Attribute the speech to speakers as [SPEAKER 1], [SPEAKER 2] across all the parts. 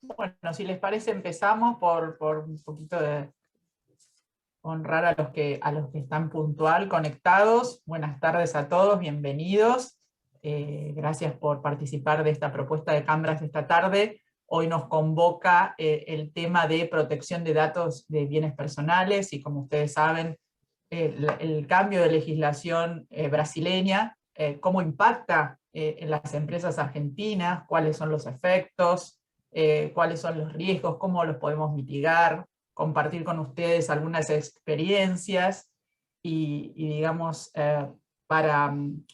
[SPEAKER 1] Bueno, si les parece, empezamos por un poquito de honrar a los que están puntual conectados. Buenas tardes a todos, bienvenidos. Gracias por participar de esta propuesta de Cambras esta tarde. Hoy nos convoca el tema de protección de datos de bienes personales y, como ustedes saben, el cambio de legislación brasileña, cómo impacta en las empresas argentinas, cuáles son los efectos, cuáles son los riesgos, cómo los podemos mitigar, compartir con ustedes algunas experiencias y digamos, para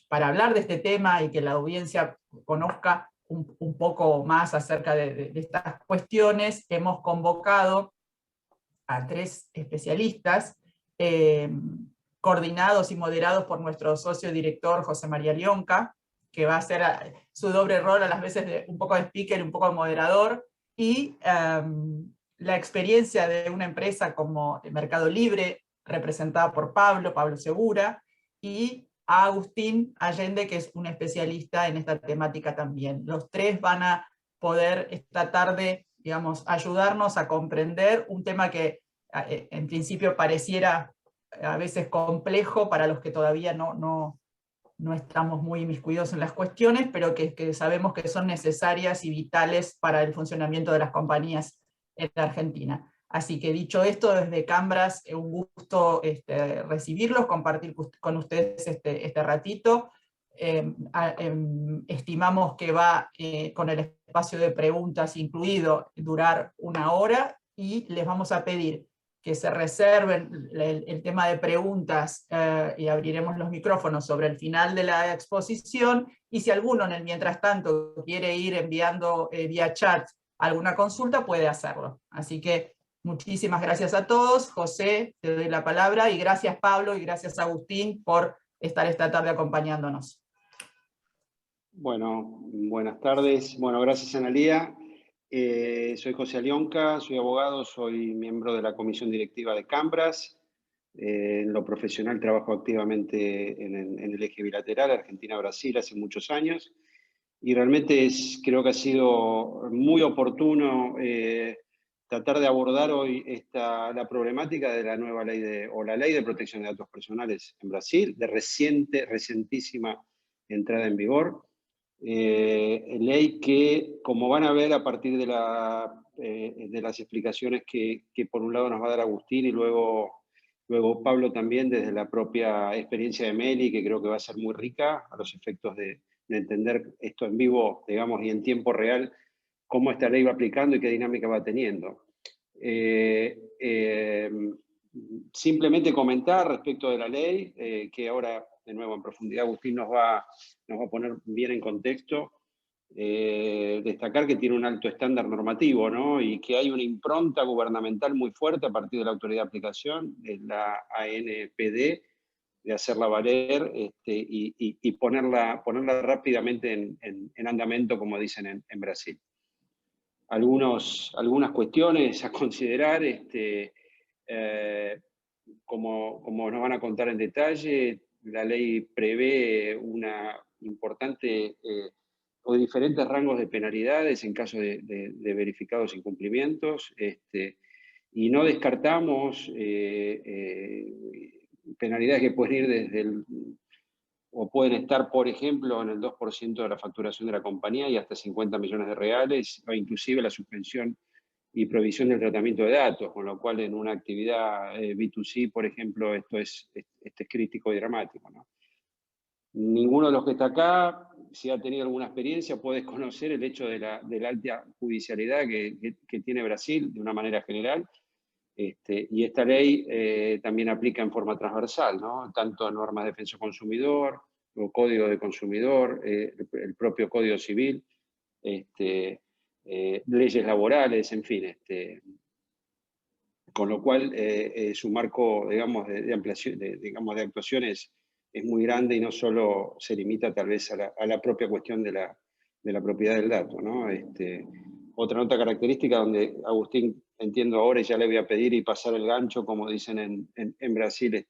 [SPEAKER 1] hablar de este tema y que la audiencia conozca un poco más acerca de estas cuestiones, hemos convocado a 3 especialistas, eh, coordinados y moderados por nuestro socio director José María Lionca, que va a hacer su doble rol a las veces de un poco de speaker y un poco de moderador, y la experiencia de una empresa como Mercado Libre, representada por Pablo Segura, y a Agustín Allende, que es un especialista en esta temática también. Los 3 van a poder esta tarde, digamos, ayudarnos a comprender un tema que en principio pareciera a veces complejo para los que todavía no estamos muy inmiscuidos en las cuestiones, pero que sabemos que son necesarias y vitales para el funcionamiento de las compañías en la Argentina. Así que dicho esto, desde Cambras, un gusto recibirlos, compartir con ustedes este ratito. Estimamos que va, con el espacio de preguntas incluido, durar 1 hora, y les vamos a pedir que se reserven el tema de preguntas y abriremos los micrófonos sobre el final de la exposición, y si alguno en el mientras tanto quiere ir enviando vía chat alguna consulta, puede hacerlo. Así que muchísimas gracias a todos. José, te doy la palabra, y gracias Pablo y gracias Agustín por estar esta tarde acompañándonos.
[SPEAKER 2] Bueno, buenas tardes. Bueno, gracias Analía. Soy José Alionca, soy abogado, soy miembro de la comisión directiva de Cambras. En lo profesional trabajo activamente en el eje bilateral Argentina-Brasil hace muchos años, y realmente creo que ha sido muy oportuno tratar de abordar hoy la problemática de la nueva ley la ley de protección de datos personales en Brasil, de recientísima entrada en vigor. Ley que, como van a ver a partir de las explicaciones que por un lado nos va a dar Agustín y luego Pablo también desde la propia experiencia de Meli, que creo que va a ser muy rica a los efectos de entender esto en vivo, digamos, y en tiempo real, cómo esta ley va aplicando y qué dinámica va teniendo. Simplemente comentar respecto de la ley, que ahora, de nuevo, en profundidad, Agustín nos va a poner bien en contexto. Destacar que tiene un alto estándar normativo, ¿no? Y que hay una impronta gubernamental muy fuerte a partir de la autoridad de aplicación, de la ANPD, de hacerla valer y ponerla rápidamente en andamento, como dicen en Brasil. Algunas cuestiones a considerar, como nos van a contar en detalle, la ley prevé una importante o diferentes rangos de penalidades en caso de verificados incumplimientos, y no descartamos penalidades que pueden ir o pueden estar, por ejemplo, en el 2% de la facturación de la compañía y hasta 50 millones de reales, o inclusive la suspensión y prohibición del tratamiento de datos, con lo cual en una actividad B2C, por ejemplo, esto es crítico y dramático, ¿no? Ninguno de los que está acá, si ha tenido alguna experiencia, puede desconocer el hecho de la alta judicialidad que tiene Brasil de una manera general, y esta ley también aplica en forma transversal, ¿no? Tanto normas de defensa del consumidor, o código de consumidor, el propio código civil, leyes laborales, en fin. Con lo cual, su marco, digamos, de ampliación, digamos, de actuaciones es muy grande y no solo se limita tal vez a la propia cuestión de la propiedad del dato, ¿no? Otra nota característica donde Agustín, entiendo ahora, y ya le voy a pedir y pasar el gancho, como dicen en Brasil,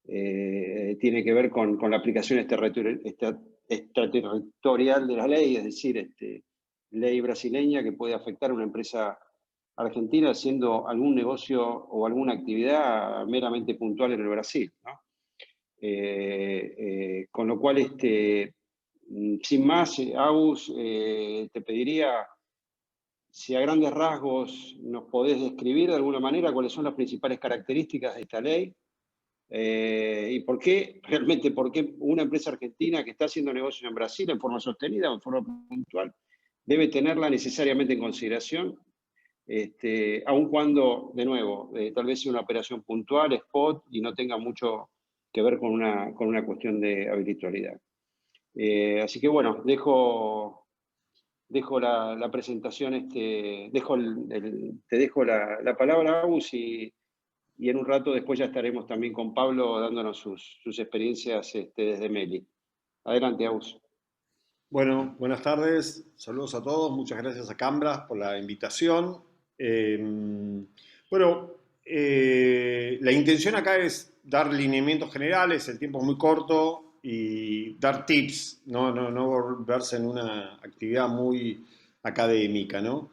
[SPEAKER 2] tiene que ver con la aplicación extraterritorial de la ley, es decir, ley brasileña que puede afectar a una empresa argentina haciendo algún negocio o alguna actividad meramente puntual en el Brasil, ¿no? Con lo cual, sin más, Agus, te pediría si a grandes rasgos nos podés describir de alguna manera cuáles son las principales características de esta ley y por qué una empresa argentina que está haciendo negocio en Brasil en forma sostenida o en forma puntual debe tenerla necesariamente en consideración, aun cuando, de nuevo, tal vez sea una operación puntual, spot, y no tenga mucho que ver con una cuestión de habitualidad. Así que bueno, dejo la presentación, te dejo la palabra, Agus, y en un rato después ya estaremos también con Pablo dándonos sus experiencias desde Meli. Adelante, Agus.
[SPEAKER 3] Bueno, buenas tardes, saludos a todos, muchas gracias a Cambras por la invitación. La intención acá es dar lineamientos generales, el tiempo es muy corto, y dar tips, no verse en una actividad muy académica, ¿no?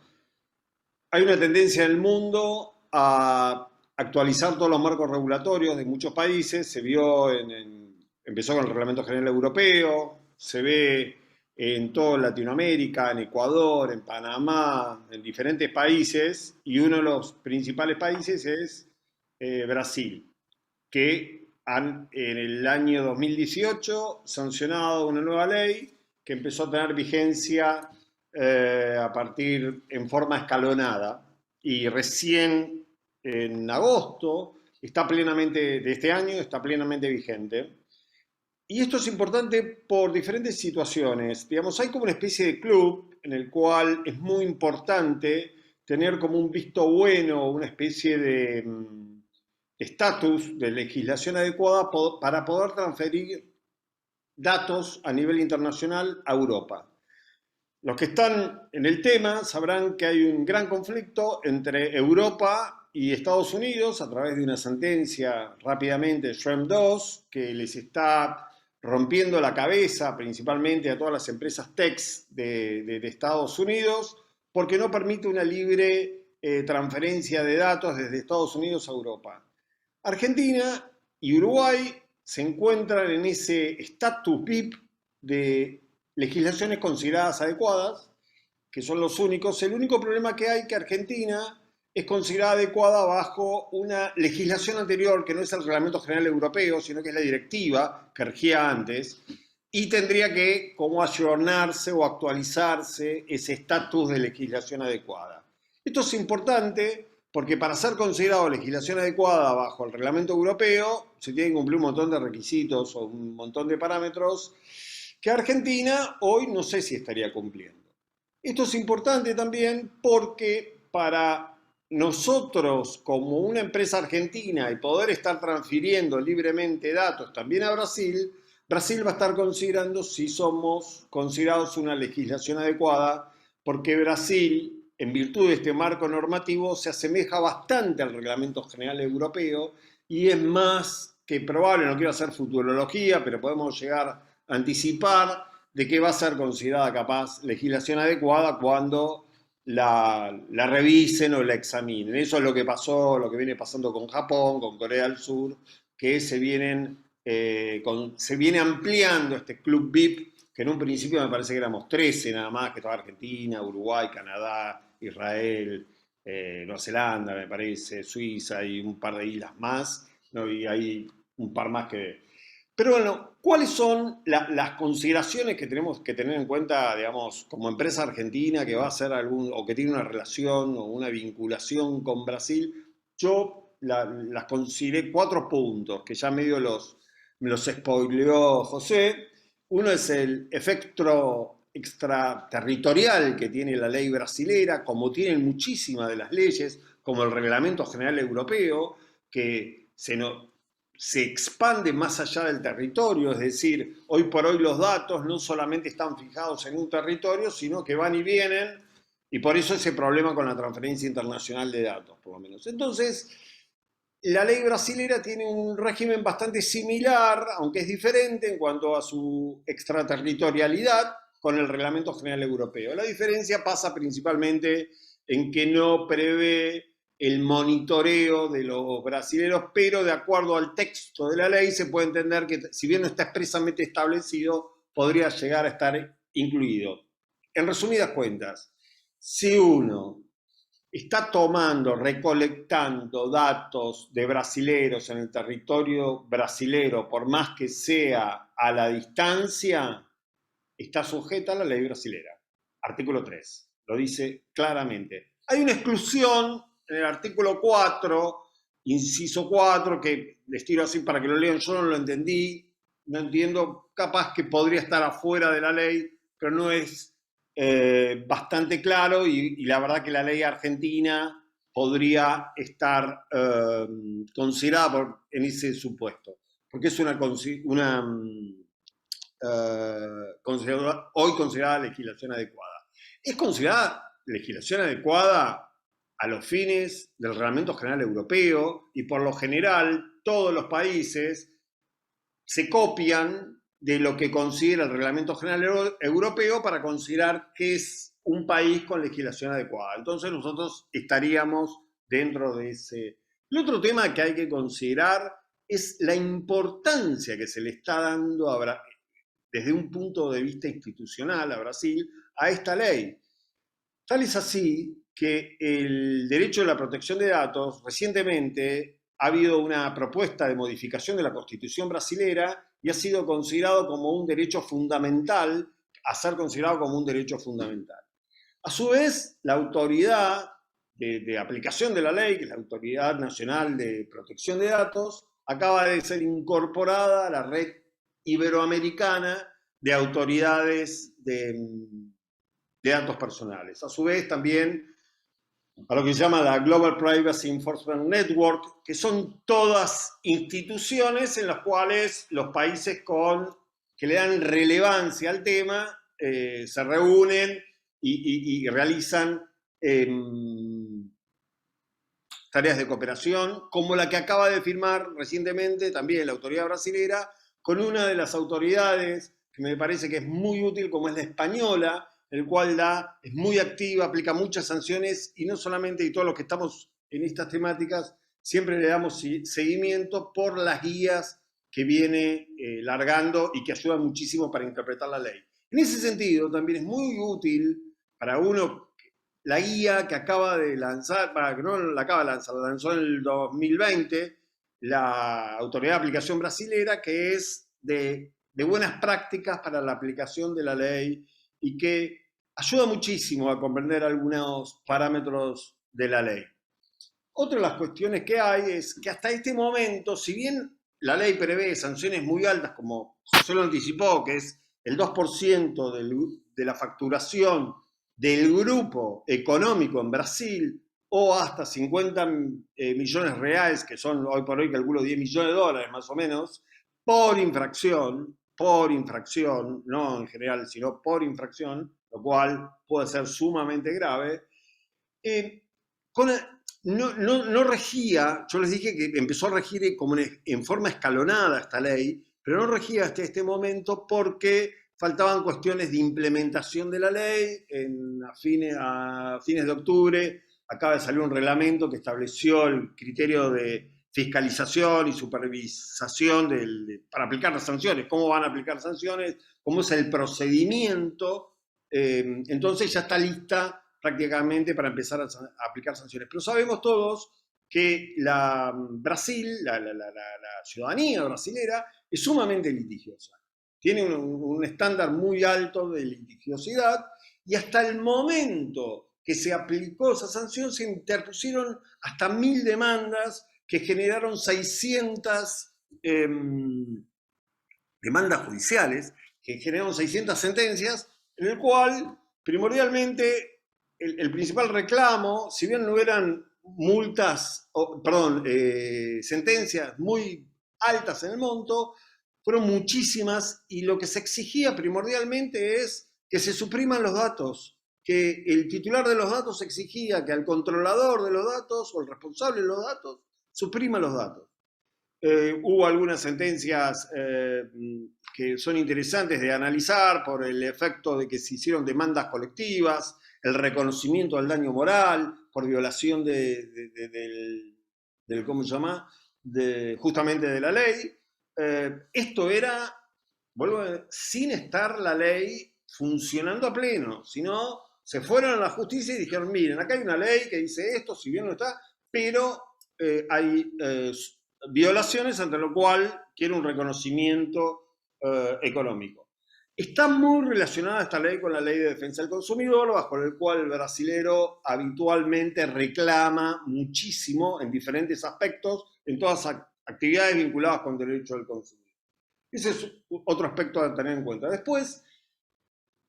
[SPEAKER 3] Hay una tendencia en el mundo a actualizar todos los marcos regulatorios de muchos países. Empezó con el Reglamento General Europeo, se ve en toda Latinoamérica, en Ecuador, en Panamá, en diferentes países, y uno de los principales países es Brasil, que han en el año 2018 sancionado una nueva ley que empezó a tener vigencia a partir en forma escalonada, y recién en agosto de este año está plenamente vigente. Y esto es importante por diferentes situaciones. Digamos, hay como una especie de club en el cual es muy importante tener como un visto bueno, una especie de estatus de legislación adecuada para poder transferir datos a nivel internacional a Europa. Los que están en el tema sabrán que hay un gran conflicto entre Europa y Estados Unidos a través de una sentencia rápidamente, Schrems II, que les está rompiendo la cabeza principalmente a todas las empresas techs de Estados Unidos, porque no permite una libre transferencia de datos desde Estados Unidos a Europa. Argentina y Uruguay se encuentran en ese status VIP de legislaciones consideradas adecuadas, que son los únicos. El único problema que hay es que Argentina es considerada adecuada bajo una legislación anterior, que no es el Reglamento General Europeo, sino que es la directiva que regía antes, y tendría que como ayornarse o actualizarse ese estatus de legislación adecuada. Esto es importante porque para ser considerado legislación adecuada bajo el Reglamento Europeo se tienen que cumplir un montón de requisitos o un montón de parámetros que Argentina hoy no sé si estaría cumpliendo. Esto es importante también porque para nosotros como una empresa argentina y poder estar transfiriendo libremente datos también a Brasil, Brasil va a estar considerando si somos considerados una legislación adecuada, porque Brasil, en virtud de este marco normativo, se asemeja bastante al Reglamento General Europeo y es más que probable, no quiero hacer futurología, pero podemos llegar a anticipar de que va a ser considerada capaz legislación adecuada cuando la revisen o la examinen. Eso es lo que pasó, lo que viene pasando con Japón, con Corea del Sur, que se viene ampliando este club VIP, que en un principio me parece que éramos 13 nada más, que estaba Argentina, Uruguay, Canadá, Israel, Nueva Zelanda, me parece, Suiza y un par de islas más, ¿no? Y hay un par más que... Pero bueno, ¿cuáles son las consideraciones que tenemos que tener en cuenta, digamos, como empresa argentina que va a hacer o que tiene una relación o una vinculación con Brasil? Yo las consideré 4 puntos, que ya medio me los spoileó José. Uno es el efecto extraterritorial que tiene la ley brasilera, como tienen muchísimas de las leyes, como el Reglamento General Europeo, que se expande más allá del territorio, es decir, hoy por hoy los datos no solamente están fijados en un territorio, sino que van y vienen, y por eso ese problema con la transferencia internacional de datos, por lo menos. Entonces, la ley brasilera tiene un régimen bastante similar, aunque es diferente en cuanto a su extraterritorialidad, con el Reglamento General Europeo. La diferencia pasa principalmente en que no prevé el monitoreo de los brasileros, pero de acuerdo al texto de la ley se puede entender que, si bien no está expresamente establecido, podría llegar a estar incluido. En resumidas cuentas, si uno está tomando, recolectando datos de brasileros en el territorio brasilero, por más que sea a la distancia, está sujeta a la ley brasilera. Artículo 3, lo dice claramente. Hay una exclusión en el artículo 4, inciso 4, que les tiro así para que lo lean, yo no lo entendí, no entiendo, capaz que podría estar afuera de la ley, pero no es bastante claro y la verdad que la ley argentina podría estar considerada en ese supuesto, porque es hoy considerada legislación adecuada. Es considerada legislación adecuada a los fines del Reglamento General Europeo y por lo general todos los países se copian de lo que considera el Reglamento General Europeo para considerar que es un país con legislación adecuada. Entonces nosotros estaríamos dentro de ese. El otro tema que hay que considerar es la importancia que se le está dando desde un punto de vista institucional a Brasil a esta ley. Tal es así que el derecho de la protección de datos, recientemente ha habido una propuesta de modificación de la Constitución brasilera y ha sido considerado como un derecho fundamental, a ser considerado como un derecho fundamental. A su vez, la autoridad de aplicación de la ley, que es la Autoridad Nacional de Protección de Datos, acaba de ser incorporada a la red iberoamericana de autoridades de datos personales. A su vez, también a lo que se llama la Global Privacy Enforcement Network, que son todas instituciones en las cuales los países que le dan relevancia al tema se reúnen y realizan tareas de cooperación, como la que acaba de firmar recientemente también la autoridad brasilera, con una de las autoridades que me parece que es muy útil, como es la española, el cual es muy activa, aplica muchas sanciones y no solamente, y todos los que estamos en estas temáticas, siempre le damos seguimiento por las guías que viene largando y que ayudan muchísimo para interpretar la ley. En ese sentido, también es muy útil para uno la guía que acaba de lanzar, para que no la acaba de lanzar, la lanzó en el 2020 la Autoridad de Aplicación Brasilera, que es de buenas prácticas para la aplicación de la ley y que ayuda muchísimo a comprender algunos parámetros de la ley. Otra de las cuestiones que hay es que hasta este momento, si bien la ley prevé sanciones muy altas, como José lo anticipó, que es el 2% de la facturación del grupo económico en Brasil, o hasta 50 millones reales, que son hoy por hoy calculo 10 millones de dólares más o menos, por infracción, no en general, sino por infracción, lo cual puede ser sumamente grave, no regía, yo les dije que empezó a regir como en forma escalonada esta ley, pero no regía hasta este momento porque faltaban cuestiones de implementación de la ley. A fines de octubre acaba de salir un reglamento que estableció el criterio de fiscalización y supervisación para aplicar las sanciones, cómo van a aplicar sanciones, cómo es el procedimiento. Entonces ya está lista prácticamente para empezar a aplicar sanciones. Pero sabemos todos que Brasil, la ciudadanía brasilera, es sumamente litigiosa. Tiene un estándar muy alto de litigiosidad y hasta el momento que se aplicó esa sanción se interpusieron hasta 1000 demandas que generaron 600 demandas judiciales, que generaron 600 sentencias, en el cual primordialmente el principal reclamo, si bien no eran sentencias muy altas en el monto, fueron muchísimas y lo que se exigía primordialmente es que se supriman los datos, que el titular de los datos exigía que al controlador de los datos o el responsable de los datos suprima los datos. Hubo algunas sentencias que son interesantes de analizar por el efecto de que se hicieron demandas colectivas, el reconocimiento del daño moral por violación del ¿cómo se llama? Justamente de la ley. Esto era, vuelvo a decir, sin estar la ley funcionando a pleno, sino se fueron a la justicia y dijeron, miren, acá hay una ley que dice esto, si bien no está, pero hay violaciones ante lo cual quiere un reconocimiento económico. Está muy relacionada esta ley con la ley de defensa del consumidor, bajo el cual el brasilero habitualmente reclama muchísimo en diferentes aspectos, en todas las actividades vinculadas con derecho del consumidor. Ese es otro aspecto a tener en cuenta. Después,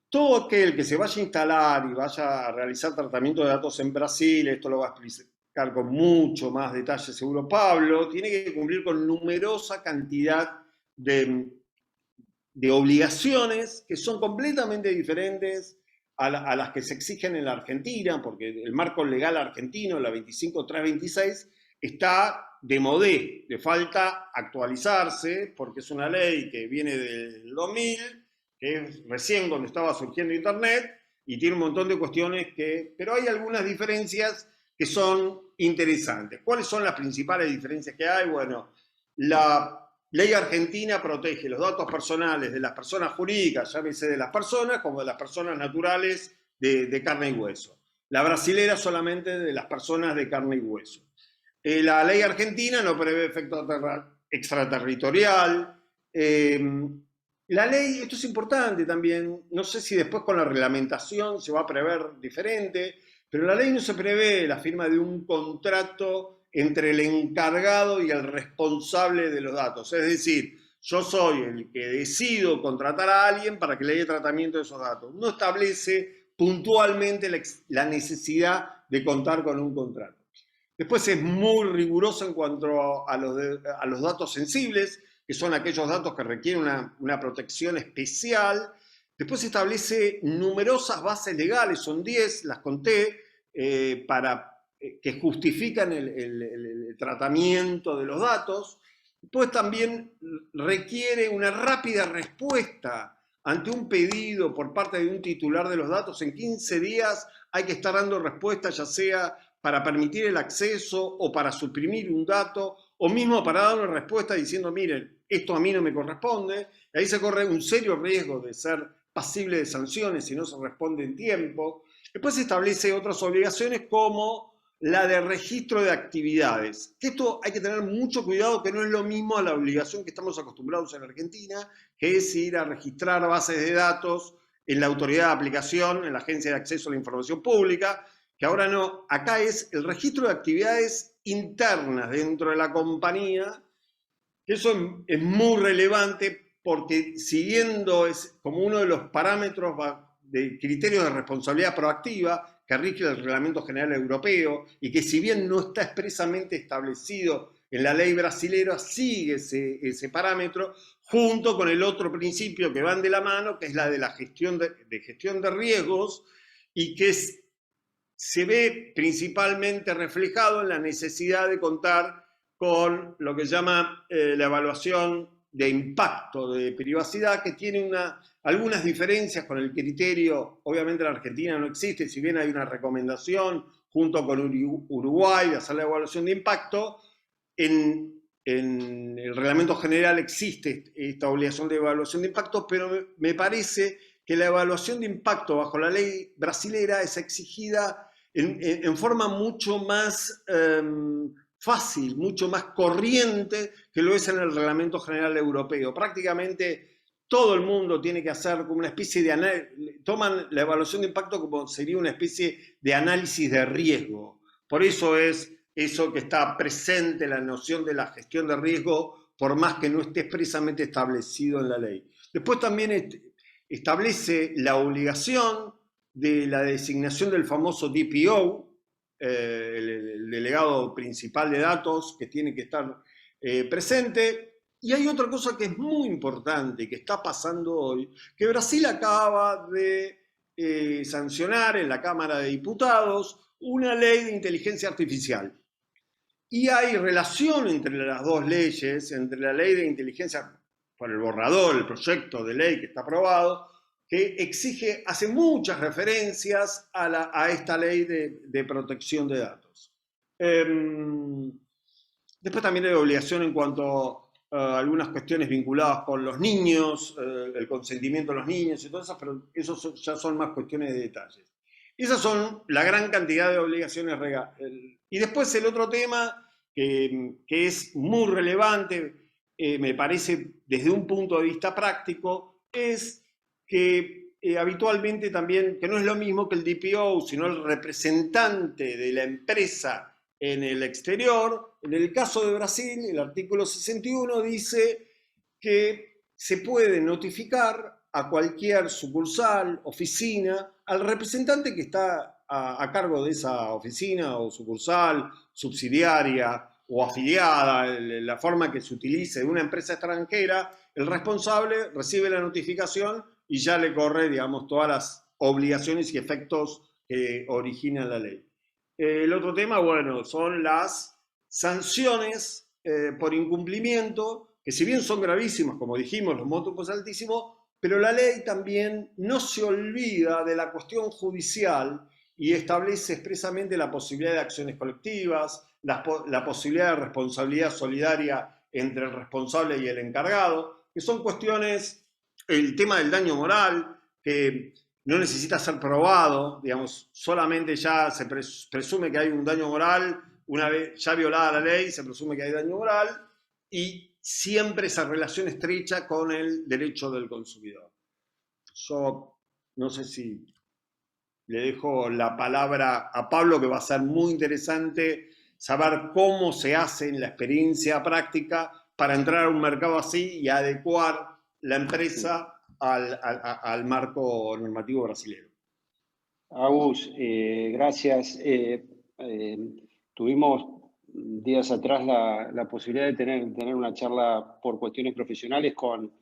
[SPEAKER 3] todo aquel que se vaya a instalar y vaya a realizar tratamiento de datos en Brasil, esto lo va a explicar con mucho más detalle seguro Pablo, tiene que cumplir con numerosa cantidad de obligaciones que son completamente diferentes a las que se exigen en la Argentina, porque el marco legal argentino, la 25326, está de modé, le falta actualizarse, porque es una ley que viene del 2000, que es recién cuando estaba surgiendo Internet, y tiene un montón de cuestiones pero hay algunas diferencias que son interesantes. ¿Cuáles son las principales diferencias que hay? Bueno, la ley argentina protege los datos personales de las personas jurídicas, llámese de las personas, como de las personas naturales de carne y hueso. La brasilera solamente de las personas de carne y hueso. La ley argentina no prevé efecto extraterritorial. La ley, esto es importante también, no sé si después con la reglamentación se va a prever diferente, pero la ley no se prevé la firma de un contrato entre el encargado y el responsable de los datos. Es decir, yo soy el que decido contratar a alguien para que le dé tratamiento de esos datos. No establece puntualmente la necesidad de contar con un contrato. Después es muy riguroso en cuanto a los datos sensibles, que son aquellos datos que requieren una protección especial. Después establece numerosas bases legales, son 10, las conté, que justifican el tratamiento de los datos. Después también requiere una rápida respuesta ante un pedido por parte de un titular de los datos. En 15 días hay que estar dando respuesta, ya sea para permitir el acceso o para suprimir un dato, o mismo para dar una respuesta diciendo, miren, esto a mí no me corresponde. Y ahí se corre un serio riesgo de ser pasible de sanciones si no se responde en tiempo. Después se establece otras obligaciones como la de registro de actividades. Esto hay que tener mucho cuidado, que no es lo mismo a la obligación que estamos acostumbrados en Argentina, que es ir a registrar bases de datos en la autoridad de aplicación, en la Agencia de Acceso a la Información Pública, que ahora no. Acá es el registro de actividades internas dentro de la compañía. Eso es muy relevante porque siguiendo es como uno de los parámetros de criterios de responsabilidad proactiva que rige el Reglamento General Europeo y que si bien no está expresamente establecido en la ley brasilera, sigue ese parámetro junto con el otro principio que van de la mano, que es la de la gestión de riesgos, y que se ve principalmente reflejado en la necesidad de contar con lo que se llama la evaluación de impacto de privacidad, que tiene algunas diferencias con el criterio. Obviamente en la Argentina no existe, si bien hay una recomendación junto con Uruguay de hacer la evaluación de impacto, en el reglamento general existe esta obligación de evaluación de impacto, pero me parece que la evaluación de impacto bajo la ley brasilera es exigida en forma mucho más fácil, mucho más corriente que lo es en el Reglamento General Europeo. Prácticamente todo el mundo tiene que hacer como una especie de análisis, toman la evaluación de impacto como sería una especie de análisis de riesgo. Por eso es eso que está presente, la noción de la gestión de riesgo, por más que no esté expresamente establecido en la ley. Después también establece la obligación de la designación del famoso DPO, el delegado principal de datos, que tiene que estar presente. Y hay otra cosa que es muy importante, que está pasando hoy, que Brasil acaba de sancionar en la Cámara de Diputados una ley de inteligencia artificial. y hay relación entre las dos leyes, entre la ley de inteligencia por el borrador, el proyecto de ley que está aprobado, que hace muchas referencias a esta ley de protección de datos. Después también hay obligación en cuanto a algunas cuestiones vinculadas con los niños, el consentimiento de los niños y todo eso, pero eso ya son más cuestiones de detalles. Esas son la gran cantidad de obligaciones. Y después el otro tema que es muy relevante, me parece desde un punto de vista práctico, es que habitualmente también, que no es lo mismo que el DPO, sino el representante de la empresa en el exterior. En el caso de Brasil, el artículo 61 dice que se puede notificar a cualquier sucursal, oficina, al representante que está a cargo de esa oficina o sucursal, subsidiaria o afiliada, la forma que se utilice de una empresa extranjera, el responsable recibe la notificación y ya le corre, digamos, todas las obligaciones y efectos que origina la ley. El otro tema, bueno, son las sanciones por incumplimiento, que si bien son gravísimas, como dijimos, los montos son altísimos, pero la ley también no se olvida de la cuestión judicial y establece expresamente la posibilidad de acciones colectivas, la posibilidad de responsabilidad solidaria entre el responsable y el encargado, que son cuestiones, el tema del daño moral, que no necesita ser probado, digamos, solamente ya se presume que hay un daño moral, una vez ya violada la ley, se presume que hay daño moral, y siempre esa relación estrecha con el derecho del consumidor. Yo no sé si le dejo la palabra a Pablo, que va a ser muy interesante saber cómo se hace en la experiencia práctica para entrar a un mercado así y adecuar la empresa al marco normativo brasileño.
[SPEAKER 2] Agus, gracias. Tuvimos días atrás la posibilidad de tener una charla por cuestiones profesionales con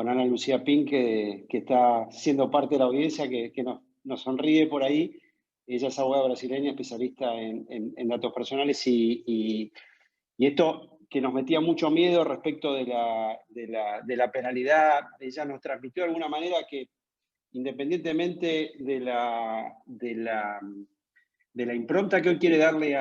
[SPEAKER 2] Ana Lucía Pin, que está siendo parte de la audiencia, que nos sonríe por ahí. Ella es abogada brasileña, especialista en datos personales, y esto que nos metía mucho miedo respecto de la penalidad. Ella nos transmitió de alguna manera que, independientemente de la impronta que hoy quiere darle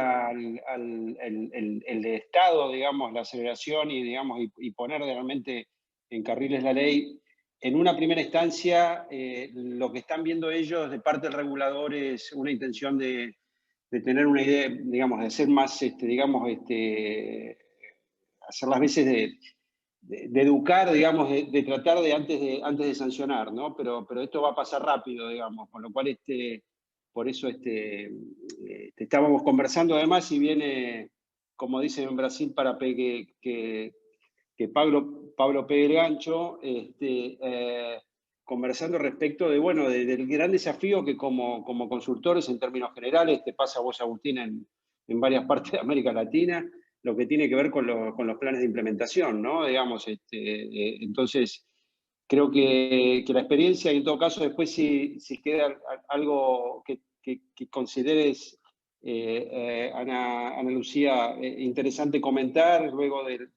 [SPEAKER 2] el Estado, digamos, la aceleración y poner realmente en carriles la ley, en una primera instancia, lo que están viendo ellos de parte del regulador es una intención de tener una idea, digamos, de hacer más, hacer las veces de educar, digamos, de tratar de antes de sancionar, ¿no? Pero esto va a pasar rápido, digamos, con lo cual por eso estábamos conversando además, y viene, como dicen en Brasil, para que Pablo pegue el gancho, conversando respecto del gran desafío que como consultores en términos generales, te pasa a vos, Agustín, en varias partes de América Latina, lo que tiene que ver con los planes de implementación, ¿no? Digamos, entonces, creo que la experiencia, y en todo caso, después si queda algo que consideres, Ana Lucía, interesante comentar luego de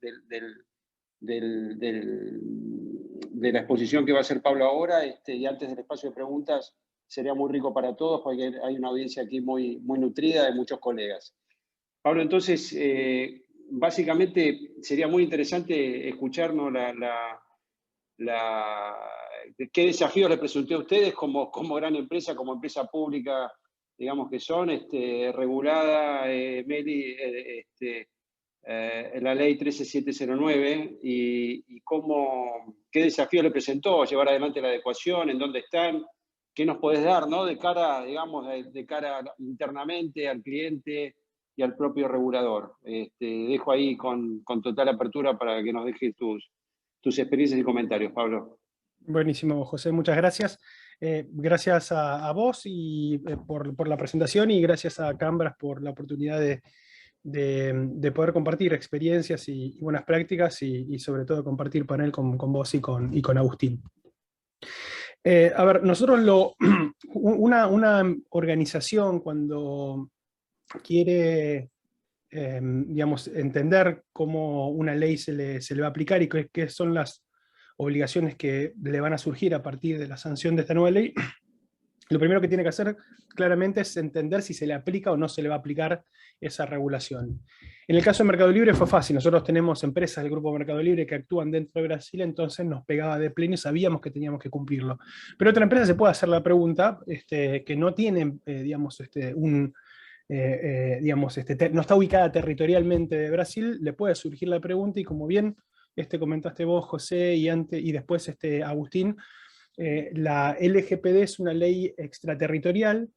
[SPEAKER 2] la exposición que va a hacer Pablo ahora, y antes del espacio de preguntas, sería muy rico para todos, porque hay una audiencia aquí muy, muy nutrida de muchos colegas. Pablo, entonces, básicamente sería muy interesante escucharnos qué desafíos le presenté a ustedes como gran empresa, como empresa pública, digamos que son, regulada, Meli, la ley 13709, y qué desafío le presentó llevar adelante la adecuación, en dónde están, qué nos podés dar, ¿no? De cara, digamos, de cara internamente al cliente y al propio regulador. Dejo ahí con total apertura para que nos dejes tus experiencias y comentarios, Pablo.
[SPEAKER 4] Buenísimo, José, muchas gracias. Gracias a vos por la presentación, y gracias a Cambras por la oportunidad de poder compartir experiencias y buenas prácticas, y sobre todo compartir panel con vos y con Agustín. A ver, nosotros una organización cuando quiere digamos, entender cómo una ley se le va a aplicar y qué son las obligaciones que le van a surgir a partir de la sanción de esta nueva ley, lo primero que tiene que hacer claramente es entender si se le aplica o no se le va a aplicar esa regulación. En el caso de Mercado Libre fue fácil, nosotros tenemos empresas del grupo Mercado Libre que actúan dentro de Brasil, entonces nos pegaba de pleno y sabíamos que teníamos que cumplirlo. Pero otra empresa se puede hacer la pregunta, que no tiene, digamos, no está ubicada territorialmente de Brasil, le puede surgir la pregunta, y como bien comentaste vos, José, y después Agustín, la LGPD es una ley extraterritorial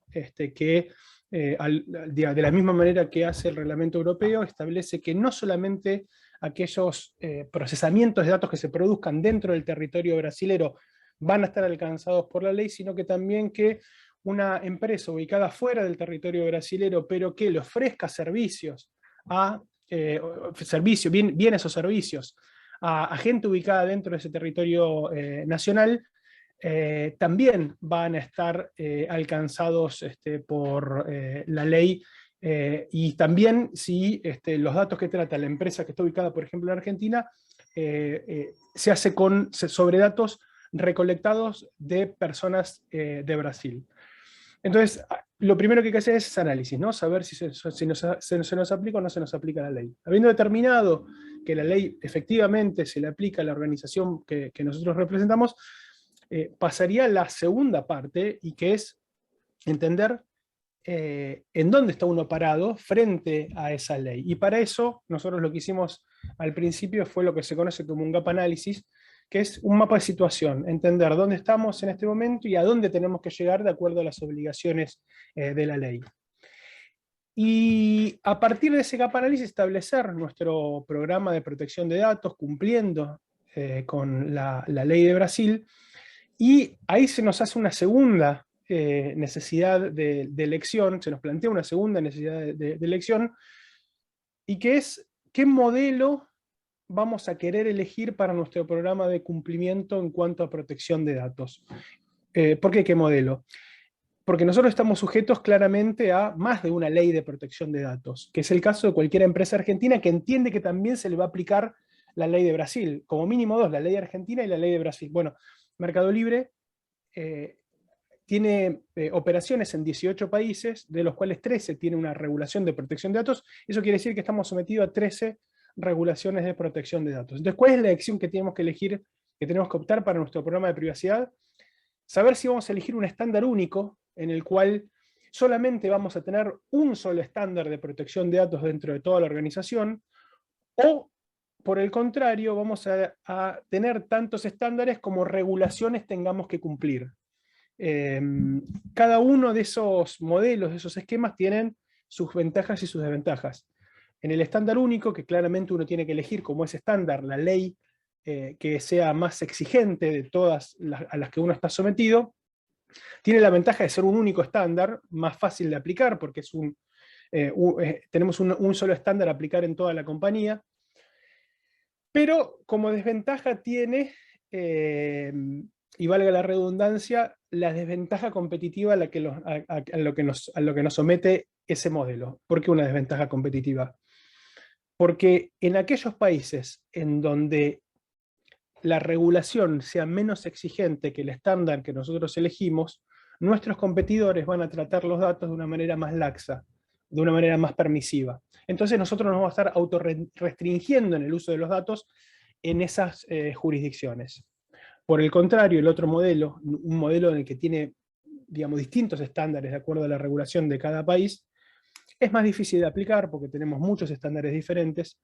[SPEAKER 4] que, de la misma manera que hace el reglamento europeo, establece que no solamente aquellos procesamientos de datos que se produzcan dentro del territorio brasilero van a estar alcanzados por la ley, sino que también que una empresa ubicada fuera del territorio brasilero, pero que le ofrezca servicios bienes o servicios a gente ubicada dentro de ese territorio nacional, también van a estar alcanzados por la ley, y también si los datos que trata la empresa que está ubicada, por ejemplo, en Argentina, se hace sobre datos recolectados de personas de Brasil. Entonces, lo primero que hay que hacer es análisis, ¿no? Saber si se nos aplica o no se nos aplica la ley. Habiendo determinado que la ley efectivamente se le aplica a la organización que nosotros representamos, pasaría a la segunda parte, y que es entender en dónde está uno parado frente a esa ley. Y para eso, nosotros lo que hicimos al principio fue lo que se conoce como un gap análisis, que es un mapa de situación, entender dónde estamos en este momento y a dónde tenemos que llegar de acuerdo a las obligaciones de la ley. Y a partir de ese gap análisis establecer nuestro programa de protección de datos, cumpliendo con la ley de Brasil, y ahí se nos hace una segunda necesidad de elección, se nos plantea una segunda necesidad de elección, y que es qué modelo vamos a querer elegir para nuestro programa de cumplimiento en cuanto a protección de datos. ¿Por qué qué modelo? Porque nosotros estamos sujetos claramente a más de una ley de protección de datos, que es el caso de cualquier empresa argentina que entiende que también se le va a aplicar la ley de Brasil, como mínimo dos, la ley de Argentina y la ley de Brasil. Bueno, Mercado Libre tiene operaciones en 18 países, de los cuales 13 tienen una regulación de protección de datos. Eso quiere decir que estamos sometidos a 13 regulaciones de protección de datos. Entonces, ¿cuál es la elección que tenemos que elegir, que tenemos que optar para nuestro programa de privacidad? Saber si vamos a elegir un estándar único, en el cual solamente vamos a tener un solo estándar de protección de datos dentro de toda la organización, o por el contrario, vamos a tener tantos estándares como regulaciones tengamos que cumplir. Cada uno de esos modelos, de esos esquemas, tienen sus ventajas y sus desventajas. En el estándar único, que claramente uno tiene que elegir como ese estándar la ley que sea más exigente de todas a las que uno está sometido, tiene la ventaja de ser un único estándar, más fácil de aplicar, porque es tenemos un solo estándar a aplicar en toda la compañía, pero como desventaja tiene, y valga la redundancia, la desventaja competitiva a lo que nos somete ese modelo. ¿Por qué una desventaja competitiva? Porque en aquellos países en donde la regulación sea menos exigente que el estándar que nosotros elegimos, nuestros competidores van a tratar los datos de una manera más laxa, de una manera más permisiva. Entonces nosotros nos vamos a estar autorrestringiendo en el uso de los datos en esas jurisdicciones. Por el contrario, el otro modelo, un modelo en el que tiene, digamos, distintos estándares de acuerdo a la regulación de cada país, es más difícil de aplicar porque tenemos muchos estándares diferentes,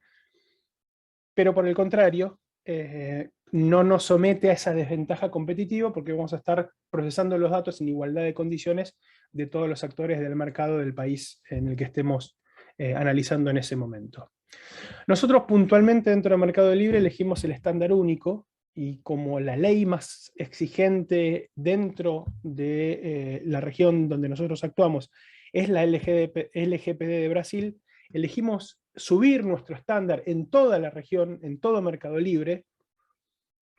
[SPEAKER 4] pero por el contrario, no nos somete a esa desventaja competitiva porque vamos a estar procesando los datos en igualdad de condiciones de todos los actores del mercado del país en el que estemos analizando en ese momento. Nosotros puntualmente dentro del Mercado Libre elegimos el estándar único, y como la ley más exigente dentro de la región donde nosotros actuamos es la LGPD de Brasil, elegimos subir nuestro estándar en toda la región, en todo Mercado Libre,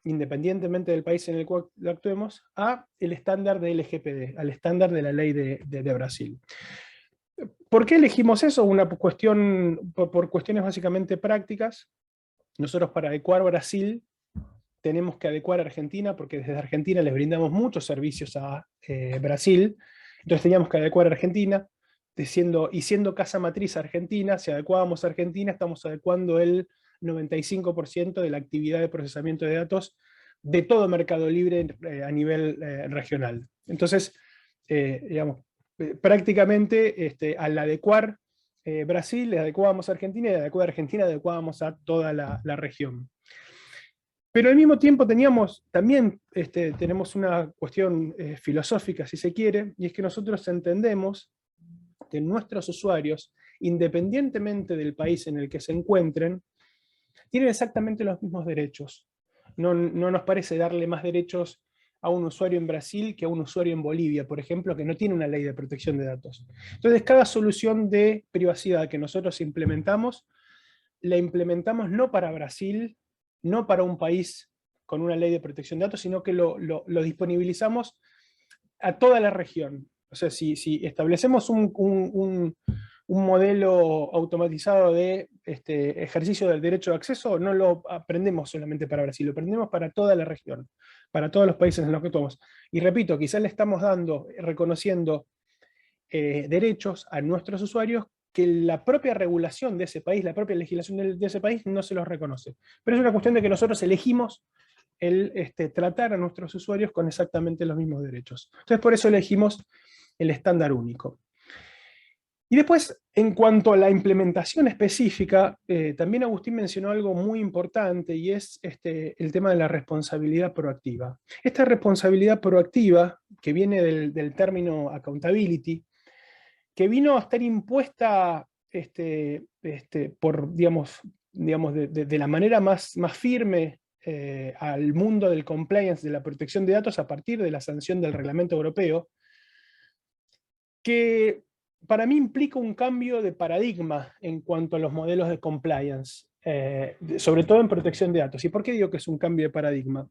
[SPEAKER 4] independientemente del país en el cual actuemos, a el estándar de LGPD, al estándar de la ley de Brasil. ¿Por qué elegimos eso? Una cuestión, por cuestiones básicamente prácticas. Nosotros para adecuar Brasil tenemos que adecuar a Argentina, porque desde Argentina les brindamos muchos servicios a Brasil, entonces teníamos que adecuar a Argentina, siendo casa matriz Argentina, si adecuábamos a Argentina, estamos adecuando el 95% de la actividad de procesamiento de datos de todo Mercado Libre a nivel regional. Entonces, digamos, prácticamente al adecuar Brasil, le adecuábamos a Argentina, y al adecuar a Argentina, adecuábamos a toda la región. Pero al mismo tiempo también tenemos una cuestión filosófica, si se quiere, y es que nosotros entendemos que nuestros usuarios, independientemente del país en el que se encuentren, tienen exactamente los mismos derechos. No nos parece darle más derechos a un usuario en Brasil que a un usuario en Bolivia, por ejemplo, que no tiene una ley de protección de datos. Entonces, cada solución de privacidad que nosotros implementamos, la implementamos no para Brasil, no para un país con una ley de protección de datos, sino que lo disponibilizamos a toda la región. O sea, si establecemos un modelo automatizado de ejercicio del derecho de acceso, no lo aprendemos solamente para Brasil, lo aprendemos para toda la región, para todos los países en los que actuamos. Y repito, quizás le estamos reconociendo derechos a nuestros usuarios que la propia regulación de ese país, la propia legislación de ese país no se los reconoce. Pero es una cuestión de que nosotros elegimos tratar a nuestros usuarios con exactamente los mismos derechos. Entonces por eso elegimos el estándar único. Y después, en cuanto a la implementación específica, también Agustín mencionó algo muy importante, y es el tema de la responsabilidad proactiva. Esta responsabilidad proactiva, que viene del término accountability, que vino a estar impuesta por, digamos de la manera más firme al mundo del compliance, de la protección de datos, a partir de la sanción del Reglamento Europeo, que para mí implica un cambio de paradigma en cuanto a los modelos de compliance, sobre todo en protección de datos. ¿Y por qué digo que es un cambio de paradigma?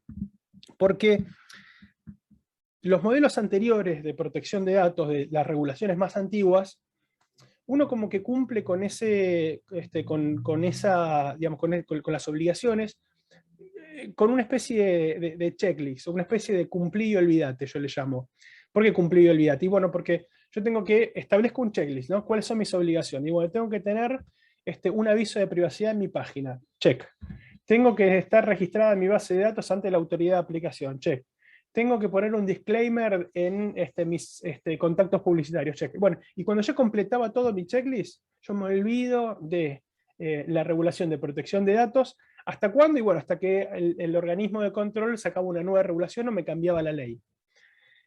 [SPEAKER 4] Porque los modelos anteriores de protección de datos, de las regulaciones más antiguas, uno como que cumple con con las obligaciones, con una especie de checklist, una especie de cumplí y olvídate, yo le llamo. ¿Por qué cumplí y olvídate? Y bueno, porque yo tengo que establezco un checklist, ¿no? ¿Cuáles son mis obligaciones? Y bueno, tengo que tener un aviso de privacidad en mi página, check. Tengo que estar registrada en mi base de datos ante la autoridad de aplicación, check. Tengo que poner un disclaimer en mis contactos publicitarios, check. Bueno, y cuando yo completaba todo mi checklist, yo me olvido de la regulación de protección de datos. ¿Hasta cuándo? Y bueno, hasta que el organismo de control sacaba una nueva regulación o me cambiaba la ley.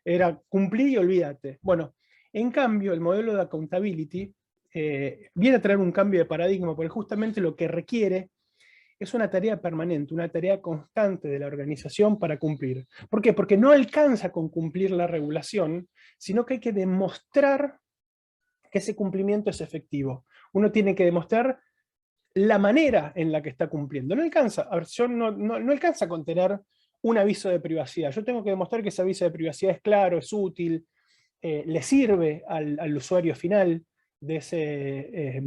[SPEAKER 4] Era cumplir y olvídate. Bueno, en cambio, el modelo de accountability viene a traer un cambio de paradigma, porque justamente lo que requiere es una tarea permanente, una tarea constante de la organización para cumplir. ¿Por qué? Porque no alcanza con cumplir la regulación, sino que hay que demostrar que ese cumplimiento es efectivo. Uno tiene que demostrar la manera en la que está cumpliendo. No alcanza, a ver, no alcanza con tener un aviso de privacidad. Yo tengo que demostrar que ese aviso de privacidad es claro, es útil, le sirve al usuario final de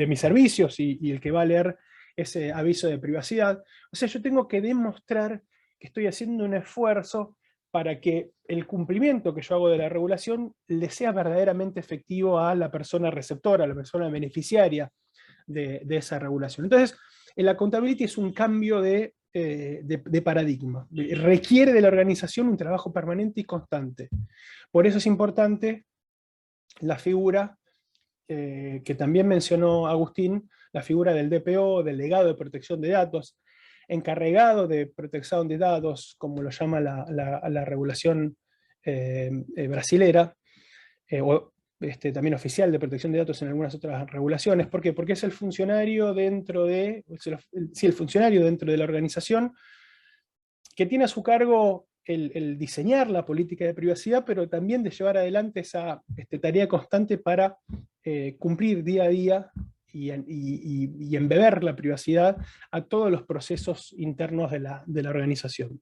[SPEAKER 4] mis servicios y el que va a leer ese aviso de privacidad. O sea, yo tengo que demostrar que estoy haciendo un esfuerzo para que el cumplimiento que yo hago de la regulación le sea verdaderamente efectivo a la persona receptora, a la persona beneficiaria de esa regulación. Entonces, el accountability es un cambio de paradigma. Requiere de la organización un trabajo permanente y constante. Por eso es importante la figura que también mencionó Agustín, la figura del DPO, delegado de protección de datos, encargado de protección de datos, como lo llama la regulación brasilera, o también oficial de protección de datos en algunas otras regulaciones. ¿Por qué? Porque es el funcionario dentro de la organización que tiene a su cargo el diseñar la política de privacidad, pero también de llevar adelante esa tarea constante para cumplir día a día y embeber la privacidad a todos los procesos internos de la organización.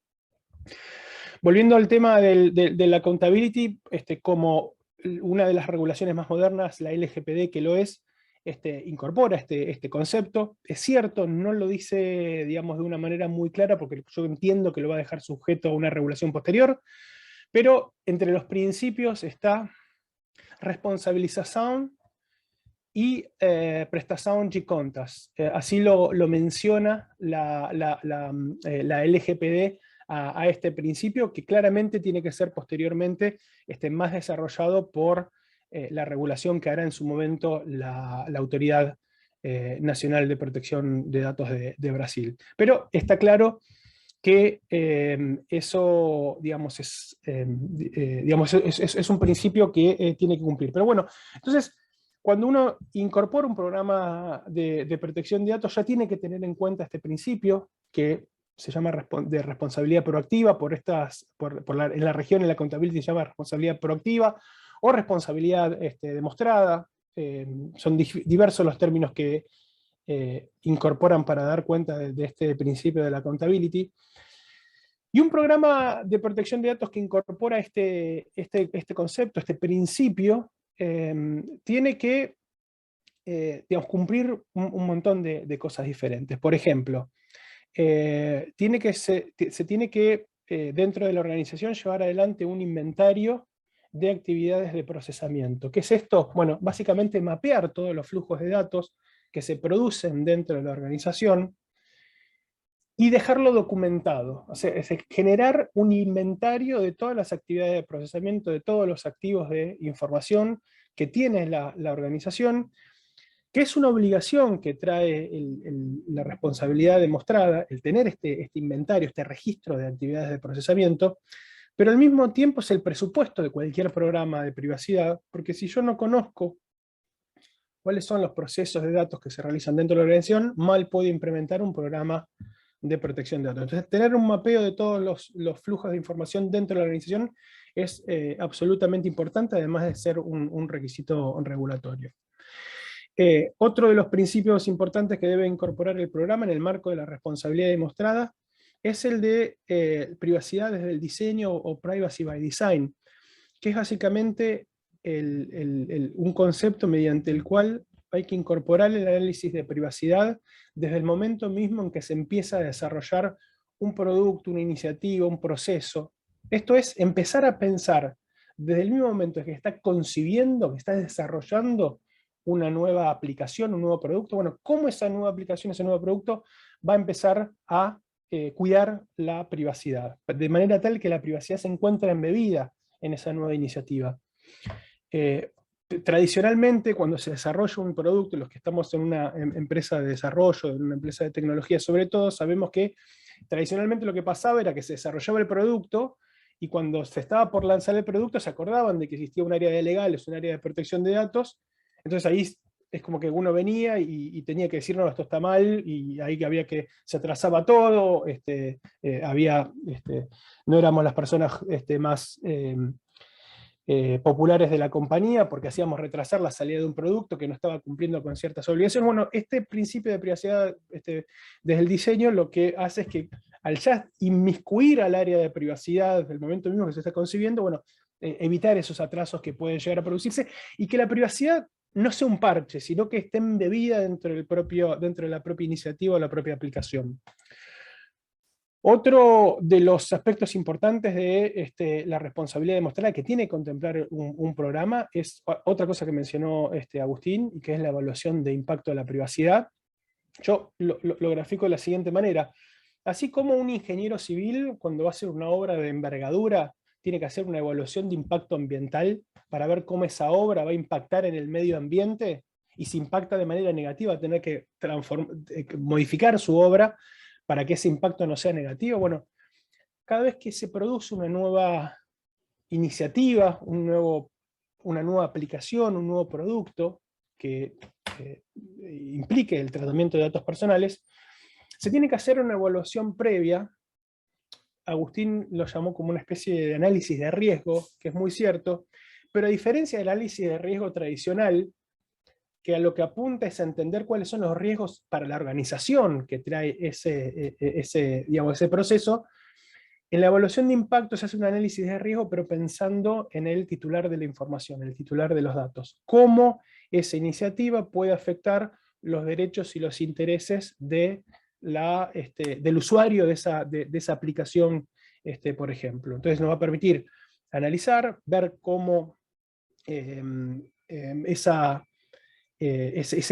[SPEAKER 4] Volviendo al tema de la accountability, como una de las regulaciones más modernas, la LGPD, que lo es, incorpora este concepto. Es cierto, no lo dice, digamos, de una manera muy clara, porque yo entiendo que lo va a dejar sujeto a una regulación posterior, pero entre los principios está responsabilización y prestación de contas. Así lo menciona la LGPD a este principio, que claramente tiene que ser posteriormente más desarrollado por la regulación que hará en su momento la Autoridad Nacional de Protección de Datos de Brasil. Pero está claro que eso, digamos, es un principio que tiene que cumplir. Pero bueno, entonces, cuando uno incorpora un programa de protección de datos, ya tiene que tener en cuenta este principio, que se llama de responsabilidad proactiva, en la región, en la accountability se llama responsabilidad proactiva, o responsabilidad demostrada. Son diversos los términos que incorporan para dar cuenta de este principio de la accountability. Y un programa de protección de datos que incorpora este concepto, este principio, tiene que digamos, cumplir un montón de cosas diferentes. Por ejemplo, se tiene que, dentro de la organización, llevar adelante un inventario de actividades de procesamiento. ¿Qué es esto? Bueno, básicamente mapear todos los flujos de datos que se producen dentro de la organización y dejarlo documentado. O sea, es generar un inventario de todas las actividades de procesamiento, de todos los activos de información que tiene la organización, que es una obligación que trae la responsabilidad demostrada, el tener este inventario, este registro de actividades de procesamiento, pero al mismo tiempo es el presupuesto de cualquier programa de privacidad, porque si yo no conozco cuáles son los procesos de datos que se realizan dentro de la organización, mal puedo implementar un programa de protección de datos. Entonces, tener un mapeo de todos los flujos de información dentro de la organización es absolutamente importante, además de ser un requisito regulatorio. Otro de los principios importantes que debe incorporar el programa en el marco de la responsabilidad demostrada es el de privacidad desde el diseño o privacy by design, que es básicamente un concepto mediante el cual hay que incorporar el análisis de privacidad desde el momento mismo en que se empieza a desarrollar un producto, una iniciativa, un proceso. Esto es empezar a pensar desde el mismo momento en que está concibiendo, que está desarrollando una nueva aplicación, un nuevo producto, bueno, cómo esa nueva aplicación, ese nuevo producto va a empezar a cuidar la privacidad, de manera tal que la privacidad se encuentra embebida en esa nueva iniciativa. Tradicionalmente, cuando se desarrolla un producto, los que estamos en una empresa de desarrollo, en una empresa de tecnología sobre todo, sabemos que tradicionalmente lo que pasaba era que se desarrollaba el producto y cuando se estaba por lanzar el producto se acordaban de que existía un área de legales, un área de protección de datos. Entonces ahí es como que uno venía y tenía que decir, no, esto está mal, y ahí se atrasaba todo, no éramos las personas más populares de la compañía porque hacíamos retrasar la salida de un producto que no estaba cumpliendo con ciertas obligaciones. Bueno, este principio de privacidad desde el diseño lo que hace es que al ya inmiscuir al área de privacidad desde el momento mismo que se está concibiendo, bueno, evitar esos atrasos que pueden llegar a producirse y que la privacidad no sea un parche, sino que esté embebida dentro de la propia iniciativa o la propia aplicación. Otro de los aspectos importantes de la responsabilidad demostrada que tiene que contemplar un programa es otra cosa que mencionó Agustín, y que es la evaluación de impacto de la privacidad. Yo lo grafico de la siguiente manera. Así como un ingeniero civil, cuando va a hacer una obra de envergadura, tiene que hacer una evaluación de impacto ambiental para ver cómo esa obra va a impactar en el medio ambiente, y si impacta de manera negativa, va a tener que modificar su obra para que ese impacto no sea negativo. Bueno, cada vez que se produce una nueva iniciativa, una nueva aplicación, un nuevo producto que implique el tratamiento de datos personales, se tiene que hacer una evaluación previa. Agustín lo llamó como una especie de análisis de riesgo, que es muy cierto, pero a diferencia del análisis de riesgo tradicional, que a lo que apunta es a entender cuáles son los riesgos para la organización que trae ese proceso, En la evaluación de impacto se hace un análisis de riesgo, pero pensando en el titular de la información, el titular de los datos. Cómo esa iniciativa puede afectar los derechos y los intereses del usuario de esa aplicación, por ejemplo. Entonces nos va a permitir analizar, ver cómo esa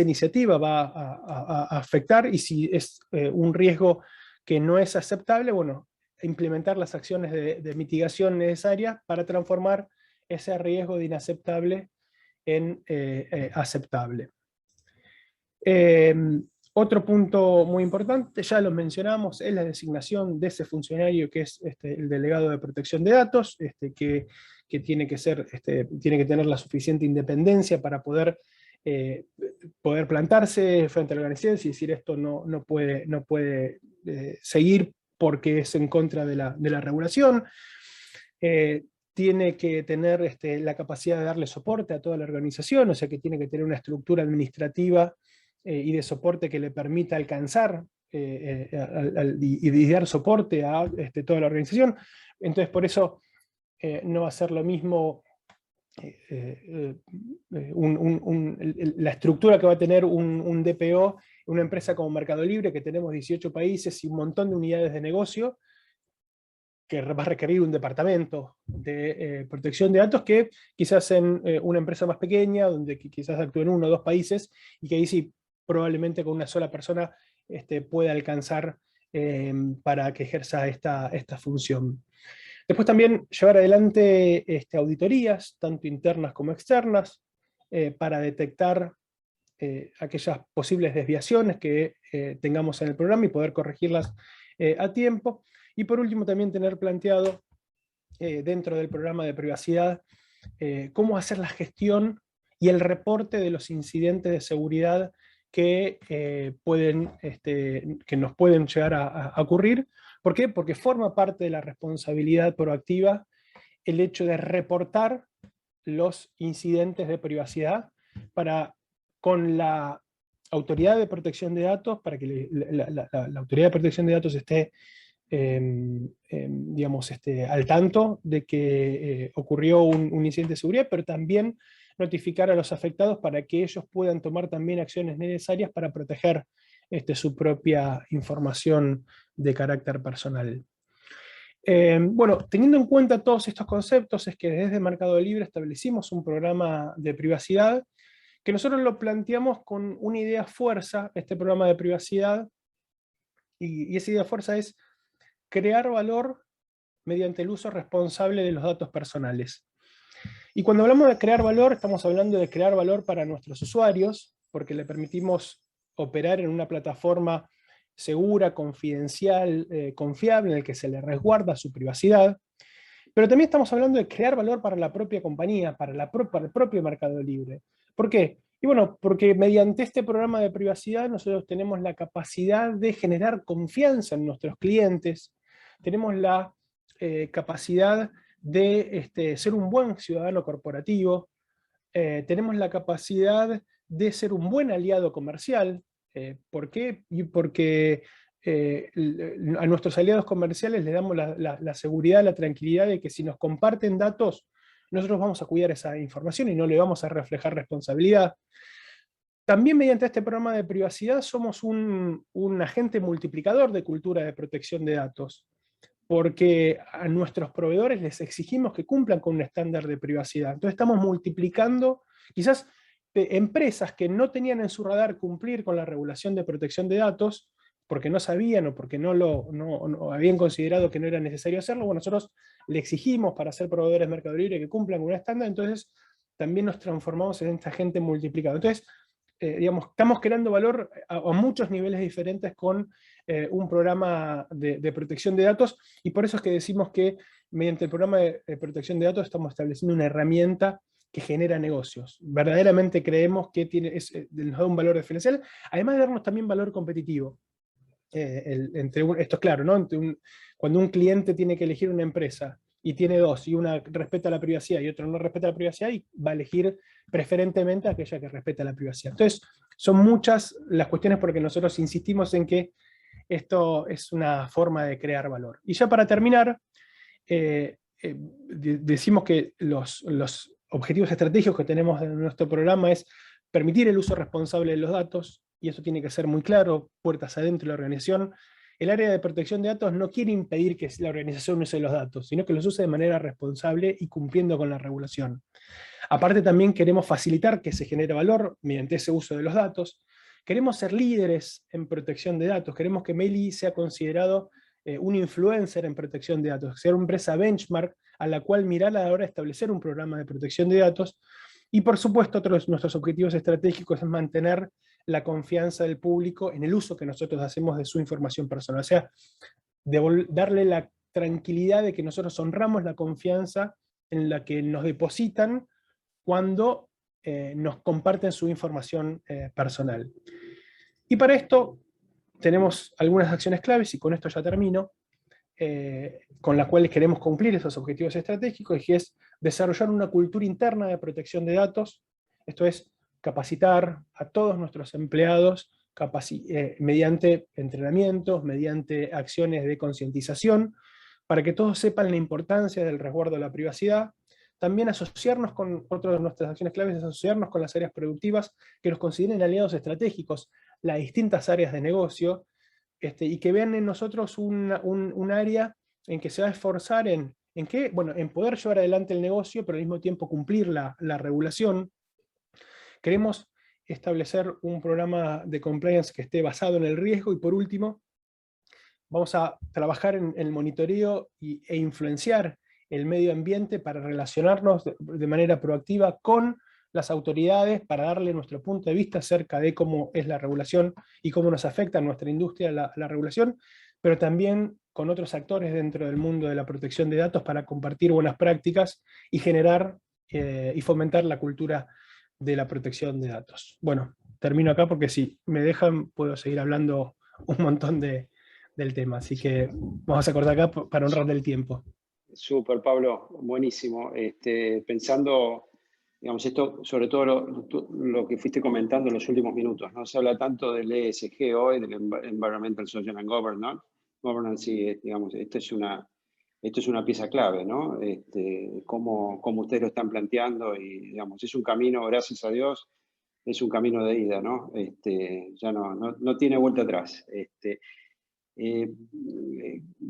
[SPEAKER 4] iniciativa va a afectar, y si es un riesgo que no es aceptable, bueno, implementar las acciones de mitigación necesarias para transformar ese riesgo de inaceptable en aceptable. Otro punto muy importante, ya lo mencionamos, es la designación de ese funcionario que es el delegado de protección de datos, que tiene que tener la suficiente independencia para poder plantarse frente a la organización y decir esto no puede seguir porque es en contra de la regulación. Tiene que tener la capacidad de darle soporte a toda la organización, o sea que tiene que tener una estructura administrativa y de soporte que le permita alcanzar y dar soporte a toda la organización. Entonces por eso no va a ser lo mismo la estructura que va a tener un DPO, una empresa como Mercado Libre, que tenemos 18 países y un montón de unidades de negocio, que va a requerir un departamento de protección de datos, que quizás en una empresa más pequeña, donde quizás actúe en 1 o 2 países, y que ahí sí, probablemente con una sola persona pueda alcanzar para que ejerza esta función. Después también llevar adelante auditorías, tanto internas como externas, para detectar aquellas posibles desviaciones que tengamos en el programa y poder corregirlas a tiempo. Y por último también tener planteado dentro del programa de privacidad cómo hacer la gestión y el reporte de los incidentes de seguridad que nos pueden llegar a ocurrir. ¿Por qué? Porque forma parte de la responsabilidad proactiva el hecho de reportar los incidentes de privacidad con la autoridad de protección de datos, para que la autoridad de protección de datos esté digamos, al tanto de que ocurrió un incidente de seguridad, pero también notificar a los afectados para que ellos puedan tomar también acciones necesarias para proteger su propia información de carácter personal. Bueno, teniendo en cuenta todos estos conceptos, es que desde Mercado Libre establecimos un programa de privacidad, que nosotros lo planteamos con una idea fuerza, este programa de privacidad, y esa idea fuerza es crear valor mediante el uso responsable de los datos personales. Y cuando hablamos de crear valor, estamos hablando de crear valor para nuestros usuarios, porque le permitimos operar en una plataforma segura, confidencial, confiable, en el que se le resguarda su privacidad. Pero también estamos hablando de crear valor para la propia compañía, para el propio Mercado Libre. ¿Por qué? Y bueno, porque mediante este programa de privacidad nosotros tenemos la capacidad de generar confianza en nuestros clientes, tenemos la capacidad de ser un buen ciudadano corporativo, tenemos la capacidad de ser un buen aliado comercial. ¿Por qué? Y porque a nuestros aliados comerciales les damos la seguridad, la tranquilidad de que si nos comparten datos, nosotros vamos a cuidar esa información y no le vamos a reflejar responsabilidad. También mediante este programa de privacidad somos un agente multiplicador de cultura de protección de datos, porque a nuestros proveedores les exigimos que cumplan con un estándar de privacidad. Entonces estamos multiplicando, quizás empresas que no tenían en su radar cumplir con la regulación de protección de datos, porque no sabían o porque no habían considerado que no era necesario hacerlo, bueno, nosotros le exigimos para ser proveedores de Mercado Libre que cumplan con un estándar, entonces también nos transformamos en esta agente multiplicado. Entonces, digamos, estamos creando valor a muchos niveles diferentes con un programa de protección de datos, y por eso es que decimos que mediante el programa de protección de datos estamos estableciendo una herramienta que genera negocios. Verdaderamente creemos que nos da un valor diferencial, además de darnos también valor competitivo. Esto es claro, ¿no? Cuando un cliente tiene que elegir una empresa y tiene dos, y una respeta la privacidad y otra no respeta la privacidad, y va a elegir preferentemente aquella que respeta la privacidad. Entonces, son muchas las cuestiones porque nosotros insistimos en que esto es una forma de crear valor. Y ya para terminar, decimos que los objetivos estratégicos que tenemos en nuestro programa es permitir el uso responsable de los datos, y eso tiene que ser muy claro, puertas adentro de la organización. El área de protección de datos no quiere impedir que la organización use los datos, sino que los use de manera responsable y cumpliendo con la regulación. Aparte también queremos facilitar que se genere valor mediante ese uso de los datos. Queremos ser líderes en protección de datos, queremos que Meli sea considerado un influencer en protección de datos, ser una empresa benchmark a la cual mirar a la hora de establecer un programa de protección de datos. Y por supuesto, otros de nuestros objetivos estratégicos es mantener la confianza del público en el uso que nosotros hacemos de su información personal. O sea, darle la tranquilidad de que nosotros honramos la confianza en la que nos depositan cuando nos comparten su información personal. Y para esto tenemos algunas acciones claves, y con esto ya termino, con las cuales queremos cumplir esos objetivos estratégicos, y es desarrollar una cultura interna de protección de datos. Esto es capacitar a todos nuestros empleados mediante entrenamientos, mediante acciones de concientización, para que todos sepan la importancia del resguardo de la privacidad. También asociarnos con, otra de nuestras acciones claves es asociarnos con las áreas productivas que nos consideren aliados estratégicos, las distintas áreas de negocio, y que vean en nosotros un área en que se va a esforzar en poder llevar adelante el negocio, pero al mismo tiempo cumplir la regulación. Queremos establecer un programa de compliance que esté basado en el riesgo, y por último, vamos a trabajar en el monitoreo e influenciar el medio ambiente para relacionarnos de manera proactiva con las autoridades, para darle nuestro punto de vista acerca de cómo es la regulación y cómo nos afecta a nuestra industria la regulación, pero también con otros actores dentro del mundo de la protección de datos para compartir buenas prácticas y generar y fomentar la cultura de la protección de datos. Bueno, termino acá porque si me dejan puedo seguir hablando un montón del tema, así que vamos a cortar acá para honrar del tiempo.
[SPEAKER 2] Súper, Pablo, buenísimo. Pensando, digamos, esto, sobre todo lo que fuiste comentando en los últimos minutos, ¿no? Se habla tanto del ESG hoy, del Environmental, Social and Governance, y, digamos, esto es una pieza clave, ¿no? Cómo ustedes lo están planteando, y, digamos, es un camino, gracias a Dios, es un camino de ida, ¿no? Ya no tiene vuelta atrás.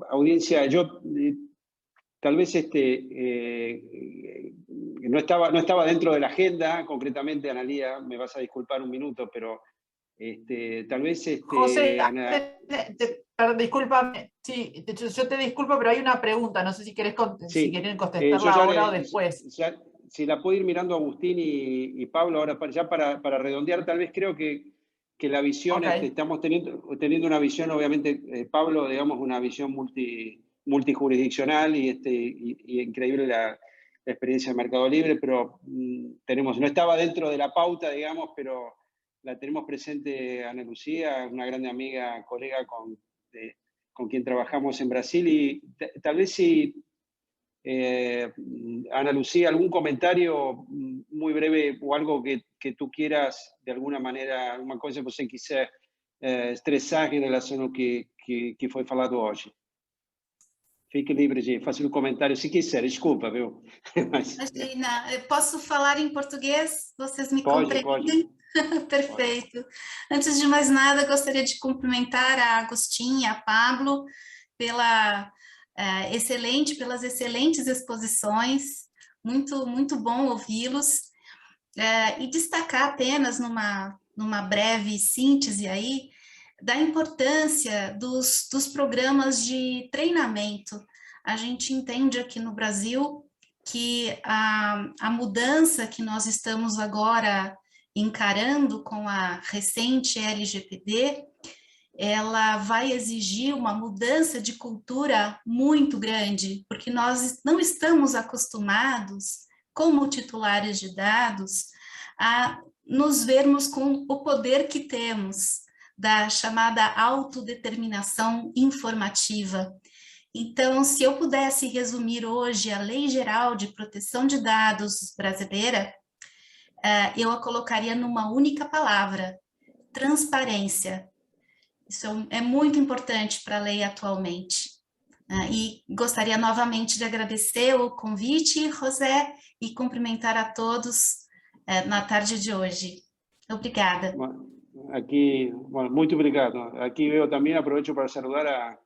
[SPEAKER 2] Audiencia, yo tal vez no estaba dentro de la agenda, concretamente, Analía, me vas a disculpar un minuto, pero tal vez...
[SPEAKER 1] José, discúlpame, sí, yo te disculpo, pero hay una pregunta, no sé si querés si quieren contestarla ahora o después.
[SPEAKER 2] Si la puedo ir mirando Agustín y Pablo, ahora ya para redondear, tal vez creo que la visión,
[SPEAKER 1] Okay.
[SPEAKER 2] Estamos teniendo una visión, obviamente, Pablo, digamos, una visión multijurisdiccional, y increíble la experiencia de Mercado Libre, pero no estaba dentro de la pauta, digamos, pero la tenemos presente Ana Lucía, una grande amiga, colega con quien trabajamos en Brasil, y tal vez si, Ana Lucía, algún comentario muy breve o algo que tú quieras, de alguma maneira, alguma coisa que você quiser estressar em relação ao que foi falado hoje. Fique livre de fazer um comentário se quiser, desculpa, viu? Mas...
[SPEAKER 5] Imagina, eu posso falar em português? Vocês me
[SPEAKER 2] compreendem?
[SPEAKER 5] Pode. Perfeito. Antes de mais nada, gostaria de cumprimentar a Agustín e a Pablo pelas excelentes exposições, muito bom ouvi-los, e destacar apenas numa breve síntese aí, da importância dos programas de treinamento. A gente entende aqui no Brasil que a mudança que nós estamos agora encarando com a recente LGPD, ela vai exigir uma mudança de cultura muito grande, porque nós não estamos acostumados, como titulares de dados, a nos vermos com o poder que temos, da chamada autodeterminação informativa. Então, se eu pudesse resumir hoje a Lei Geral de Proteção de Dados brasileira, eu a colocaria numa única palavra: transparência. Isso é muito importante para a lei atualmente. E gostaria novamente de agradecer o convite, José, e cumprimentar a todos na tarde de hoje. Obrigada.
[SPEAKER 2] Bueno, aquí, bueno, muy obrigado. Aquí veo también, aprovecho para saludar a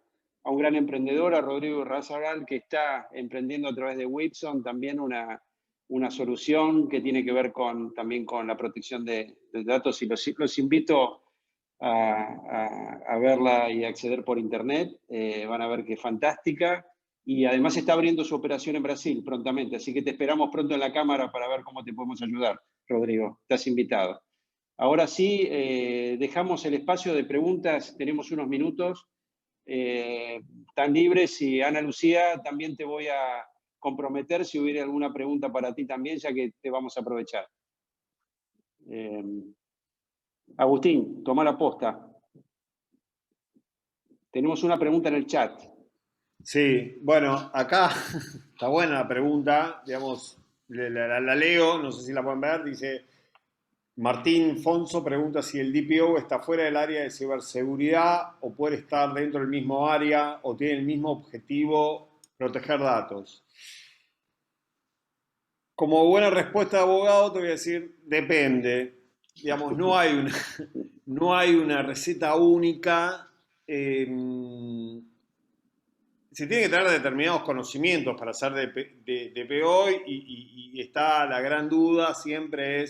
[SPEAKER 2] un gran emprendedor, a Rodrigo Razabal, que está emprendiendo a través de Whipson también una solución que tiene que ver también con la protección de datos, y los invito a verla y acceder por internet. Van a ver que es fantástica, y además está abriendo su operación en Brasil prontamente, así que te esperamos pronto en la cámara para ver cómo te podemos ayudar, Rodrigo. Estás invitado. Ahora sí, dejamos el espacio de preguntas, tenemos unos minutos tan libres, y Ana Lucía, también te voy a comprometer si hubiera alguna pregunta para ti también, ya que te vamos a aprovechar. Agustín, toma la posta. Tenemos una pregunta en el chat.
[SPEAKER 3] Sí, bueno, acá está buena la pregunta, digamos, la leo, no sé si la pueden ver, dice Martín Fonso pregunta si el DPO está fuera del área de ciberseguridad o puede estar dentro del mismo área o tiene el mismo objetivo, proteger datos. Como buena respuesta de abogado te voy a decir, depende. Digamos, no hay una receta única. Se tiene que tener determinados conocimientos para hacer DPO y está la gran duda, siempre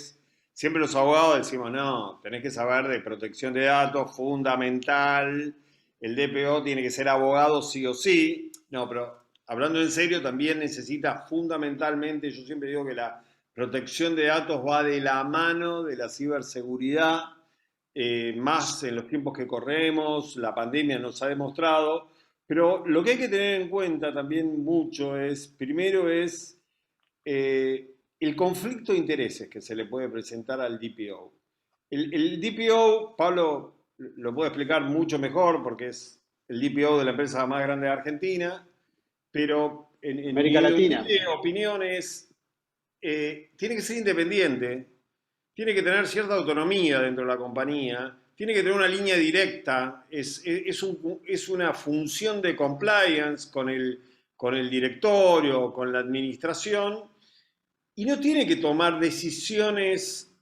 [SPEAKER 3] los abogados decimos, no, tenés que saber de protección de datos, fundamental, el DPO tiene que ser abogado sí o sí. No, pero hablando en serio, también necesita fundamentalmente, yo siempre digo que la protección de datos va de la mano de la ciberseguridad, más en los tiempos que corremos, la pandemia nos ha demostrado. Pero lo que hay que tener en cuenta también mucho primero es el conflicto de intereses que se le puede presentar al DPO. El DPO, Pablo lo puede explicar mucho mejor porque es el DPO de la empresa más grande de Argentina, pero en
[SPEAKER 2] América Latina.
[SPEAKER 3] Mi opinión tiene que ser independiente, tiene que tener cierta autonomía dentro de la compañía, tiene que tener una línea directa, es una función de compliance con el directorio, con la administración, y no tiene que tomar decisiones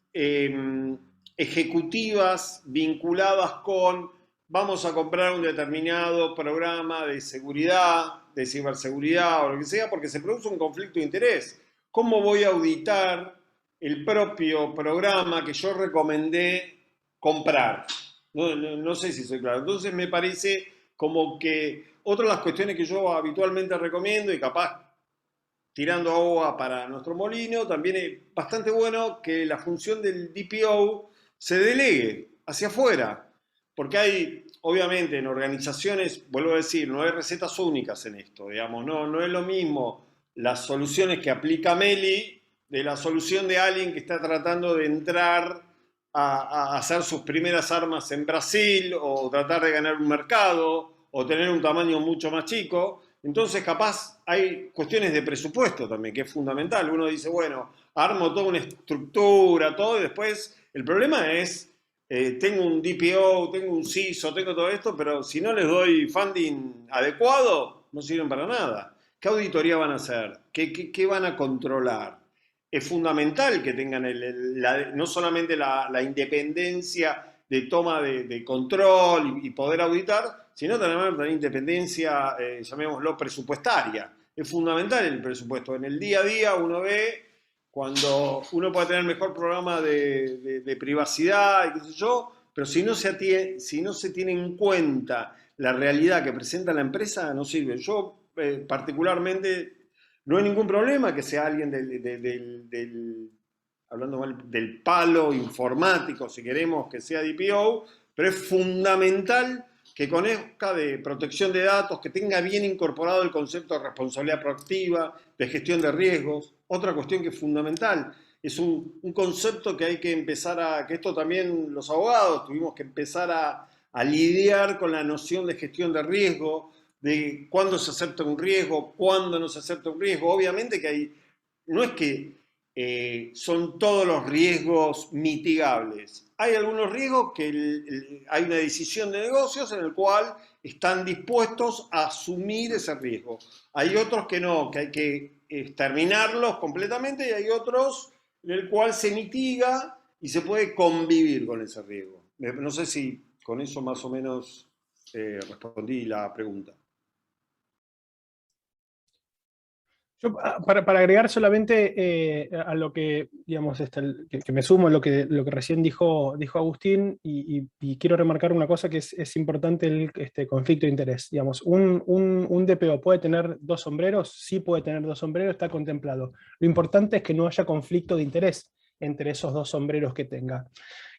[SPEAKER 3] ejecutivas vinculadas con vamos a comprar un determinado programa de seguridad, de ciberseguridad o lo que sea, porque se produce un conflicto de interés. ¿Cómo voy a auditar el propio programa que yo recomendé comprar? No sé si soy claro. Entonces me parece como que otra de las cuestiones que yo habitualmente recomiendo, y capaz tirando agua para nuestro molino, también es bastante bueno que la función del DPO se delegue hacia afuera, porque hay, obviamente, en organizaciones, vuelvo a decir, no hay recetas únicas en esto, digamos, no es lo mismo las soluciones que aplica Meli de la solución de alguien que está tratando de entrar a hacer sus primeras armas en Brasil o tratar de ganar un mercado o tener un tamaño mucho más chico. Entonces, capaz hay cuestiones de presupuesto también, que es fundamental. Uno dice, bueno, armo toda una estructura, todo, y después el problema es, tengo un DPO, tengo un CISO, tengo todo esto, pero si no les doy funding adecuado, no sirven para nada. ¿Qué auditoría van a hacer? ¿Qué van a controlar? Es fundamental que tengan no solamente la independencia de toma de control y poder auditar, sino también la independencia, llamémoslo, presupuestaria. Es fundamental el presupuesto. En el día a día uno ve cuando uno puede tener mejor programa de privacidad y qué sé yo, pero si no se tiene en cuenta la realidad que presenta la empresa, no sirve. Yo particularmente no hay ningún problema que sea alguien hablando mal, del palo informático, si queremos que sea DPO, pero es fundamental que conozca de protección de datos, que tenga bien incorporado el concepto de responsabilidad proactiva, de gestión de riesgos. Otra cuestión que es fundamental, es un concepto que hay que empezar que esto también los abogados tuvimos que empezar a lidiar con la noción de gestión de riesgo, de cuándo se acepta un riesgo, cuándo no se acepta un riesgo. Obviamente que no es que son todos los riesgos mitigables. Hay algunos riesgos que hay una decisión de negocios en el cual están dispuestos a asumir ese riesgo. Hay otros que no, que hay que exterminarlos completamente, y hay otros en el cual se mitiga y se puede convivir con ese riesgo. No sé si con eso más o menos respondí la pregunta.
[SPEAKER 4] Yo, para agregar solamente a lo que, digamos, que me sumo a lo que recién dijo Agustín, y quiero remarcar una cosa que es importante, el conflicto de interés. Digamos, un DPO puede tener 2 sombreros, sí puede tener 2 sombreros, está contemplado. Lo importante es que no haya conflicto de interés entre esos 2 sombreros que tenga.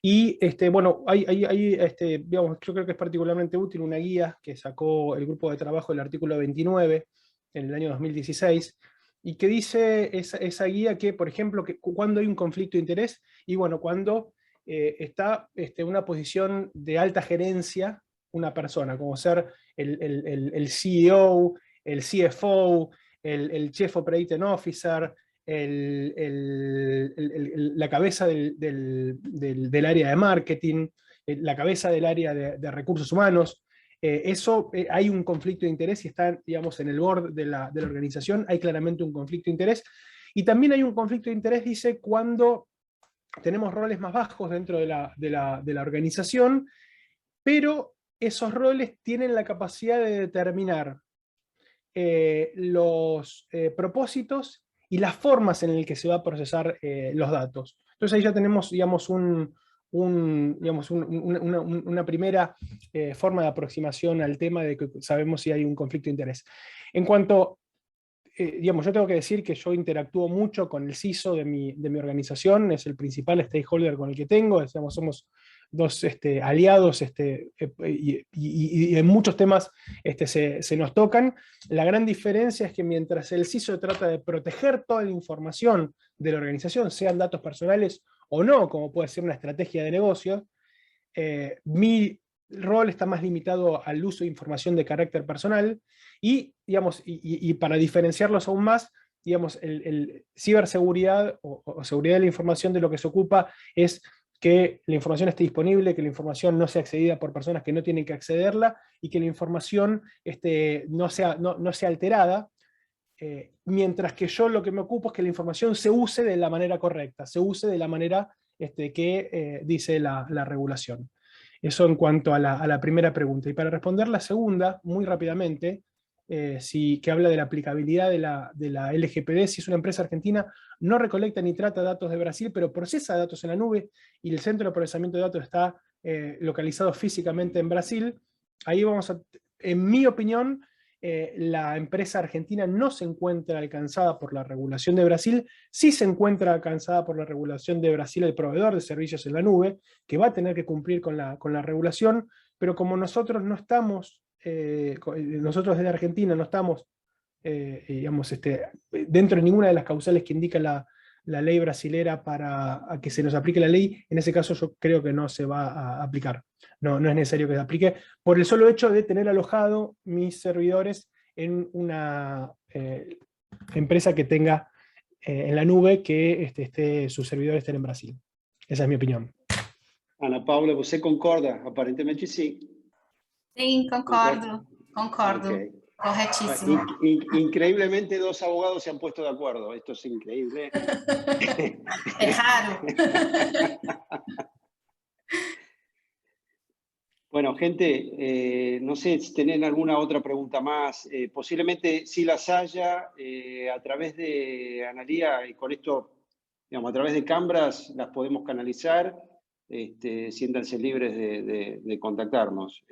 [SPEAKER 4] Y bueno, digamos, yo creo que es particularmente útil una guía que sacó el grupo de trabajo del artículo 29 en el año 2016, y que dice esa guía que, por ejemplo, que cuando hay un conflicto de interés, y bueno, cuando está en una posición de alta gerencia una persona, como ser el CEO, el CFO, el Chief Operating Officer, la cabeza del área de marketing, la cabeza del área de recursos humanos. Hay un conflicto de interés y está, digamos, en el board de la organización, hay claramente un conflicto de interés. Y también hay un conflicto de interés, dice, cuando tenemos roles más bajos dentro de la organización, pero esos roles tienen la capacidad de determinar los propósitos y las formas en las que se va a procesar los datos. Entonces ahí ya tenemos, digamos, una primera forma de aproximación al tema de que sabemos si hay un conflicto de interés. En cuanto, digamos, yo tengo que decir que yo interactúo mucho con el CISO de mi organización, es el principal stakeholder con el que tengo, digamos, somos 2 aliados, y en muchos temas se nos tocan. La gran diferencia es que mientras el CISO trata de proteger toda la información de la organización, sean datos personales o no, como puede ser una estrategia de negocio, mi rol está más limitado al uso de información de carácter personal, y, digamos, y para diferenciarlos aún más, digamos, el ciberseguridad o seguridad de la información, de lo que se ocupa es que la información esté disponible, que la información no sea accedida por personas que no tienen que accederla, y que la información no sea alterada, mientras que yo lo que me ocupo es que la información se use de la manera correcta, se use de la manera que dice la regulación. Eso en cuanto a la primera pregunta. Y para responder la segunda, muy rápidamente, que habla de la aplicabilidad de la LGPD, si es una empresa argentina, no recolecta ni trata datos de Brasil, pero procesa datos en la nube, y el centro de procesamiento de datos está localizado físicamente en Brasil, ahí vamos a, en mi opinión, la empresa argentina no se encuentra alcanzada por la regulación de Brasil, sí se encuentra alcanzada por la regulación de Brasil el proveedor de servicios en la nube, que va a tener que cumplir con la regulación, pero como nosotros no estamos, nosotros desde Argentina no estamos digamos, dentro de ninguna de las causales que indica la ley brasilera para que se nos aplique la ley, en ese caso yo creo que no se va a aplicar. No es necesario que se aplique, por el solo hecho de tener alojado mis servidores en una empresa que tenga en la nube, que sus servidores estén en Brasil. Esa es mi opinión.
[SPEAKER 2] Ana Paula, ¿você concorda? Aparentemente sí.
[SPEAKER 5] Sim, concordo.
[SPEAKER 2] Okay.
[SPEAKER 5] Corretísimo.
[SPEAKER 2] Increíblemente 2 abogados se han puesto de acuerdo. Esto es increíble.
[SPEAKER 5] É raro.
[SPEAKER 2] Bueno, gente, no sé si tienen alguna otra pregunta más. Posiblemente si las haya, a través de Analía, y con esto, digamos, a través de Cambras las podemos canalizar. Siéntanse libres de contactarnos.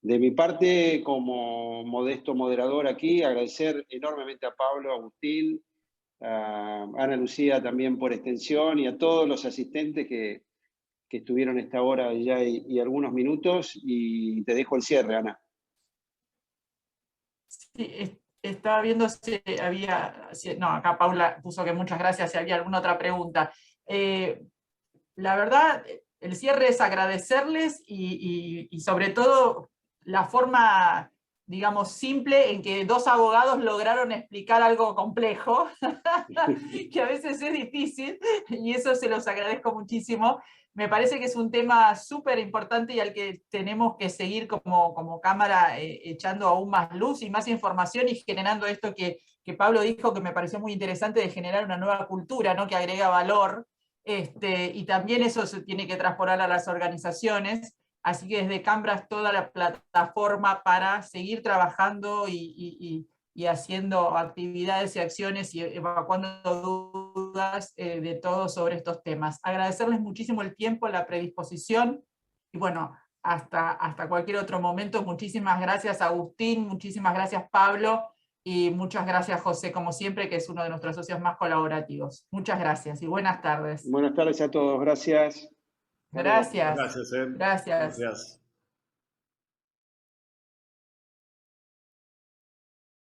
[SPEAKER 2] De mi parte, como modesto moderador aquí, agradecer enormemente a Pablo, a Agustín, a Ana Lucía también por extensión, y a todos los asistentes que estuvieron esta hora ya y algunos minutos, y te dejo el cierre, Ana.
[SPEAKER 1] Sí, estaba viendo si había... No, acá Paula puso que muchas gracias, si había alguna otra pregunta. La verdad, el cierre es agradecerles y sobre todo la forma digamos, simple en que dos abogados lograron explicar algo complejo, que a veces es difícil, y eso se los agradezco muchísimo. Me parece que es un tema súper importante y al que tenemos que seguir como Cámara echando aún más luz y más información y generando esto que Pablo dijo, que me pareció muy interesante, de generar una nueva cultura, ¿no? Que agrega valor, y también eso se tiene que transportar a las organizaciones. Así que desde Cambras toda la plataforma para seguir trabajando y haciendo actividades y acciones y evacuando dudas de todos sobre estos temas. Agradecerles muchísimo el tiempo, la predisposición y bueno, hasta cualquier otro momento. Muchísimas gracias Agustín, muchísimas gracias Pablo y muchas gracias José, como siempre, que es uno de nuestros socios más colaborativos. Muchas gracias y buenas tardes.
[SPEAKER 2] Buenas tardes a todos, gracias.
[SPEAKER 1] Gracias.
[SPEAKER 3] Gracias.
[SPEAKER 1] Gracias.
[SPEAKER 3] Gracias.